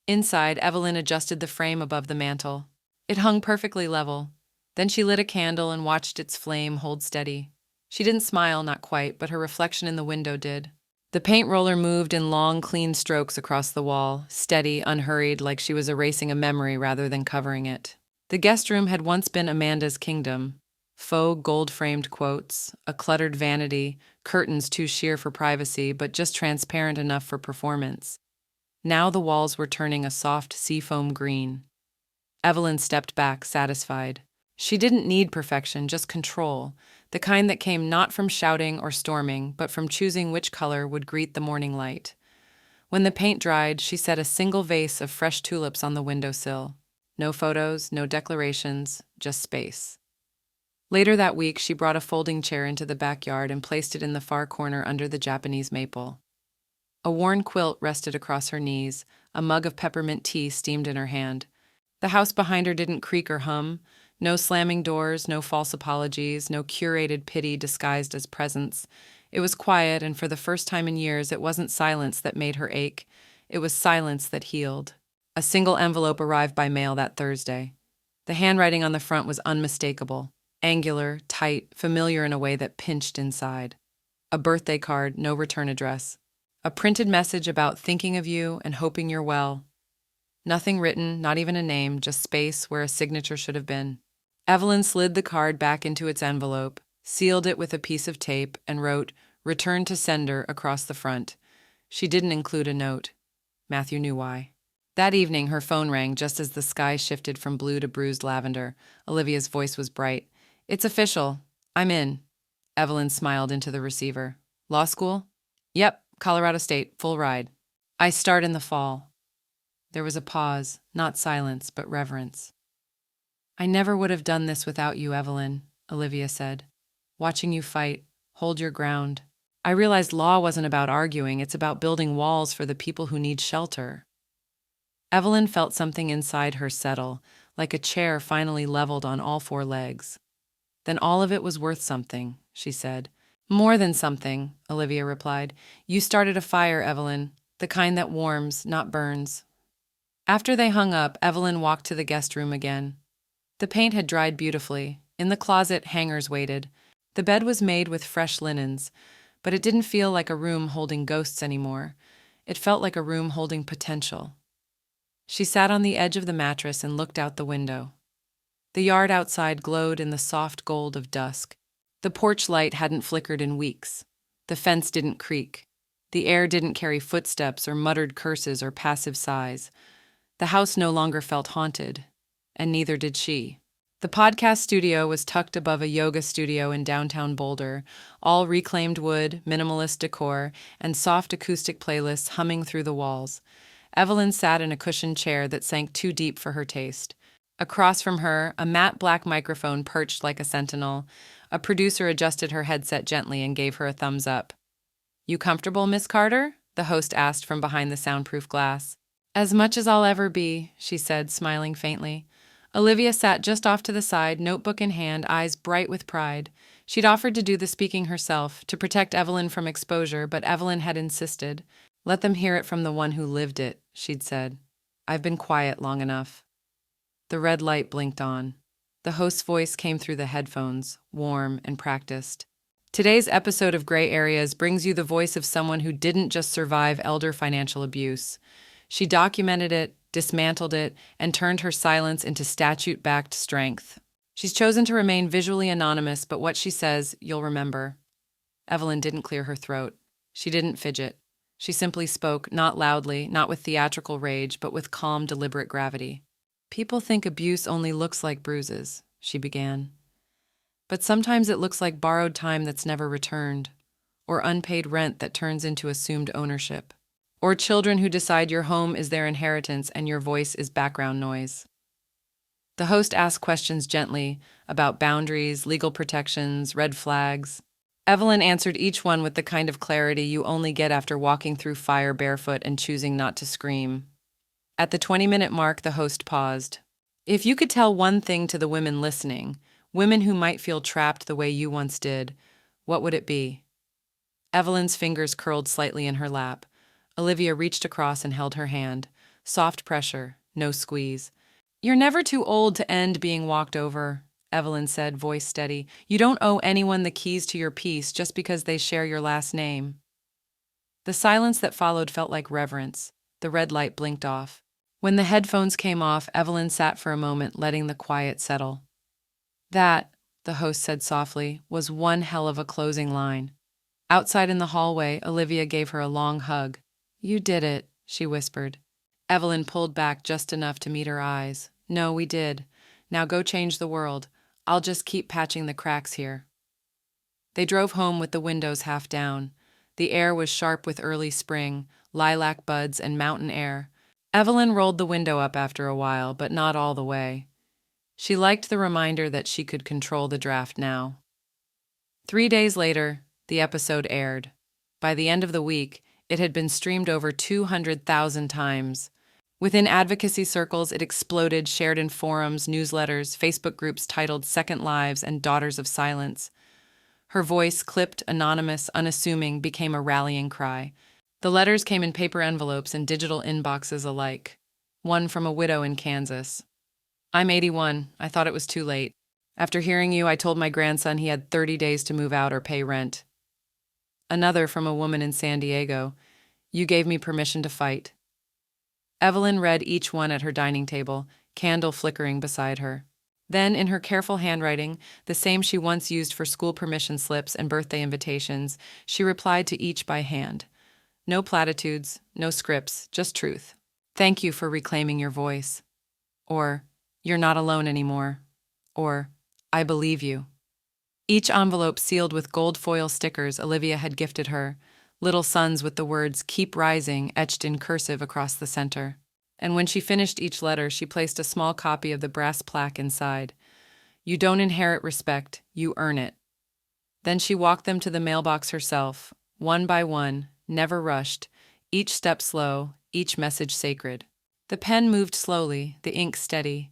Inside, Evelyn adjusted the frame above the mantel. It hung perfectly level. Then she lit a candle and watched its flame hold steady. She didn't smile, not quite, but her reflection in the window did. The paint roller moved in long, clean strokes across the wall, steady, unhurried, like she was erasing a memory rather than covering it. The guest room had once been Amanda's kingdom. Faux gold-framed quotes, a cluttered vanity, curtains too sheer for privacy but just transparent enough for performance. Now the walls were turning a soft seafoam green. Evelyn stepped back, satisfied. She didn't need perfection, just control, the kind that came not from shouting or storming, but from choosing which color would greet the morning light. When the paint dried, she set a single vase of fresh tulips on the windowsill. No photos, no declarations, just space. Later that week, she brought a folding chair into the backyard and placed it in the far corner under the Japanese maple. A worn quilt rested across her knees, a mug of peppermint tea steamed in her hand. The house behind her didn't creak or hum. No slamming doors, no false apologies, no curated pity disguised as presence. It was quiet, and for the first time in years, it wasn't silence that made her ache. It was silence that healed. A single envelope arrived by mail that Thursday. The handwriting on the front was unmistakable, angular, tight, familiar in a way that pinched inside. A birthday card, no return address. A printed message about thinking of you and hoping you're well. Nothing written, not even a name, just space where a signature should have been. Evelyn slid the card back into its envelope, sealed it with a piece of tape, and wrote, "Return to sender," across the front. She didn't include a note. Matthew knew why. That evening, her phone rang just as the sky shifted from blue to bruised lavender. Olivia's voice was bright. "It's official. I'm in." Evelyn smiled into the receiver. "Law school?" "Yep, Colorado State, full ride. I start in the fall." There was a pause, not silence, but reverence. "I never would have done this without you, Evelyn," Olivia said. "Watching you fight, hold your ground. I realized law wasn't about arguing, it's about building walls for the people who need shelter." Evelyn felt something inside her settle, like a chair finally leveled on all 4 legs. "Then all of it was worth something," she said. More than something, Olivia replied. You started a fire, Evelyn, the kind that warms, not burns. After they hung up, Evelyn walked to the guest room again. The paint had dried beautifully. In the closet, hangers waited. The bed was made with fresh linens, but it didn't feel like a room holding ghosts anymore. It felt like a room holding potential. She sat on the edge of the mattress and looked out the window. The yard outside glowed in the soft gold of dusk. The porch light hadn't flickered in weeks. The fence didn't creak. The air didn't carry footsteps or muttered curses or passive sighs. The house no longer felt haunted, and neither did she. The podcast studio was tucked above a yoga studio in downtown Boulder, all reclaimed wood, minimalist decor, and soft acoustic playlists humming through the walls. Evelyn sat in a cushioned chair that sank too deep for her taste. Across from her, a matte black microphone perched like a sentinel. A producer adjusted her headset gently and gave her a thumbs up. You comfortable, Miss Carter? The host asked from behind the soundproof glass. As much as I'll ever be, she said, smiling faintly. Olivia sat just off to the side, notebook in hand, eyes bright with pride. She'd offered to do the speaking herself, to protect Evelyn from exposure, but Evelyn had insisted. Let them hear it from the one who lived it, she'd said. I've been quiet long enough. The red light blinked on. The host's voice came through the headphones, warm and practiced. Today's episode of Gray Areas brings you the voice of someone who didn't just survive elder financial abuse. She documented it, dismantled it, and turned her silence into statute-backed strength. She's chosen to remain visually anonymous, but what she says, you'll remember. Evelyn didn't clear her throat. She didn't fidget. She simply spoke, not loudly, not with theatrical rage, but with calm, deliberate gravity. People think abuse only looks like bruises, she began. But sometimes it looks like borrowed time that's never returned, or unpaid rent that turns into assumed ownership, or children who decide your home is their inheritance and your voice is background noise. The host asked questions gently about boundaries, legal protections, red flags. Evelyn answered each one with the kind of clarity you only get after walking through fire barefoot and choosing not to scream. At the 20-minute mark, the host paused. If you could tell one thing to the women listening, women who might feel trapped the way you once did, what would it be? Evelyn's fingers curled slightly in her lap. Olivia reached across and held her hand. Soft pressure, no squeeze. You're never too old to end being walked over, Evelyn said, voice steady. You don't owe anyone the keys to your peace just because they share your last name. The silence that followed felt like reverence. The red light blinked off. When the headphones came off, Evelyn sat for a moment, letting the quiet settle. That, the host said softly, was one hell of a closing line. Outside in the hallway, Olivia gave her a long hug. You did it, she whispered. Evelyn pulled back just enough to meet her eyes. No, we did. Now go change the world. I'll just keep patching the cracks here. They drove home with the windows half down. The air was sharp with early spring, lilac buds and mountain air. Evelyn rolled the window up after a while, but not all the way. She liked the reminder that she could control the draft now. 3 days later, the episode aired. By the end of the week, it had been streamed over 200,000 times. Within advocacy circles, it exploded, shared in forums, newsletters, Facebook groups titled Second Lives and Daughters of Silence. Her voice, clipped, anonymous, unassuming, became a rallying cry. The letters came in paper envelopes and digital inboxes alike. One from a widow in Kansas. I'm 81. I thought it was too late. After hearing you, I told my grandson he had 30 days to move out or pay rent. Another from a woman in San Diego. You gave me permission to fight. Evelyn read each one at her dining table, candle flickering beside her. Then, in her careful handwriting, the same she once used for school permission slips and birthday invitations, she replied to each by hand. No platitudes, no scripts, just truth. Thank you for reclaiming your voice. Or, you're not alone anymore. Or, I believe you. Each envelope sealed with gold foil stickers Olivia had gifted her, little suns with the words "Keep Rising" etched in cursive across the center. And when she finished each letter, she placed a small copy of the brass plaque inside. You don't inherit respect, you earn it. Then she walked them to the mailbox herself, one by one, never rushed, each step slow, each message sacred. The pen moved slowly, the ink steady.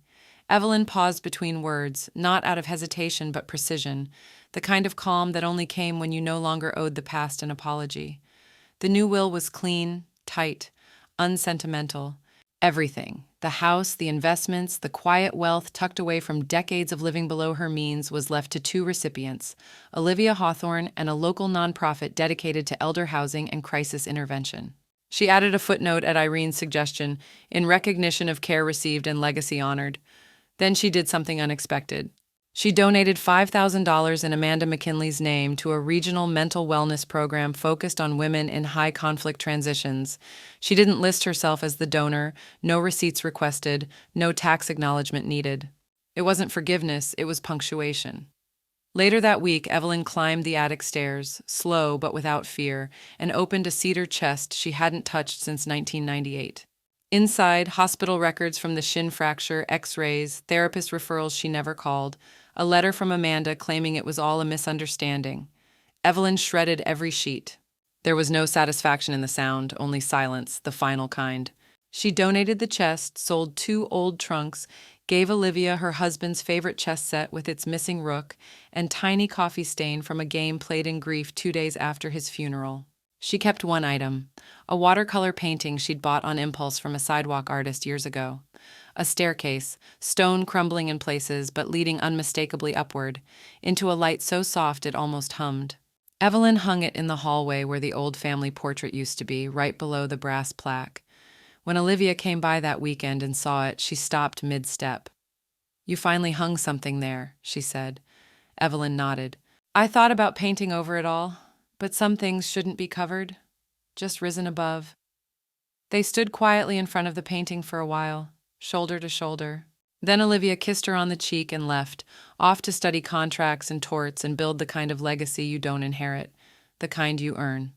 Evelyn paused between words, not out of hesitation but precision. the kind of calm that only came when you no longer owed the past an apology. The new will was clean, tight, unsentimental. Everything, the house, the investments, the quiet wealth tucked away from decades of living below her means, was left to two recipients, Olivia Hawthorne and a local nonprofit dedicated to elder housing and crisis intervention. She added a footnote at Irene's suggestion, in recognition of care received and legacy honored. Then she did something unexpected. She donated $5,000 in Amanda McKinley's name to a regional mental wellness program focused on women in high-conflict transitions. She didn't list herself as the donor, no receipts requested, no tax acknowledgement needed. It wasn't forgiveness, it was punctuation. Later that week, Evelyn climbed the attic stairs, slow but without fear, and opened a cedar chest she hadn't touched since 1998. Inside, hospital records from the shin fracture, x-rays, therapist referrals she never called, a letter from Amanda claiming it was all a misunderstanding. Evelyn shredded every sheet. There was no satisfaction in the sound, only silence, the final kind. She donated the chest, sold 2 old trunks, gave Olivia her husband's favorite chess set with its missing rook and tiny coffee stain from a game played in grief 2 days after his funeral. She kept one item, a watercolor painting she'd bought on impulse from a sidewalk artist years ago. A staircase, stone crumbling in places but leading unmistakably upward, into a light so soft it almost hummed. Evelyn hung it in the hallway where the old family portrait used to be, right below the brass plaque. When Olivia came by that weekend and saw it, she stopped mid-step. "You finally hung something there," she said. Evelyn nodded. "I thought about painting over it all, but some things shouldn't be covered, just risen above." They stood quietly in front of the painting for a while, shoulder to shoulder. Then Olivia kissed her on the cheek and left, off to study contracts and torts and build the kind of legacy you don't inherit, the kind you earn.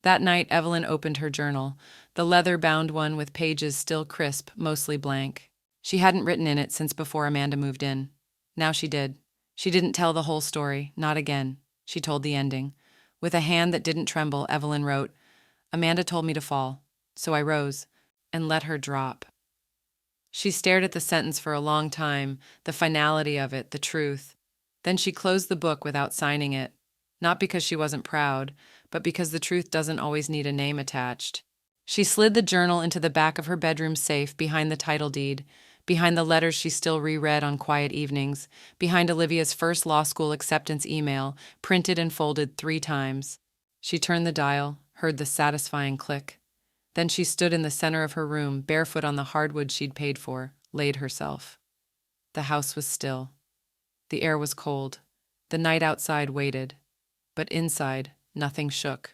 That night, Evelyn opened her journal, the leather-bound one with pages still crisp, mostly blank. She hadn't written in it since before Amanda moved in. Now she did. She didn't tell the whole story, not again. She told the ending. With a hand that didn't tremble, Evelyn wrote, "Amanda told me to fall, so I rose and let her drop." She stared at the sentence for a long time, the finality of it, the truth. Then she closed the book without signing it, not because she wasn't proud, but because the truth doesn't always need a name attached. She slid the journal into the back of her bedroom safe behind the title deed, behind the letters she still reread on quiet evenings, behind Olivia's first law school acceptance email, printed and folded 3 times. She turned the dial, heard the satisfying click. Then she stood in the center of her room, barefoot on the hardwood she'd paid for, laid herself. The house was still. The air was cold. The night outside waited. But inside, nothing shook.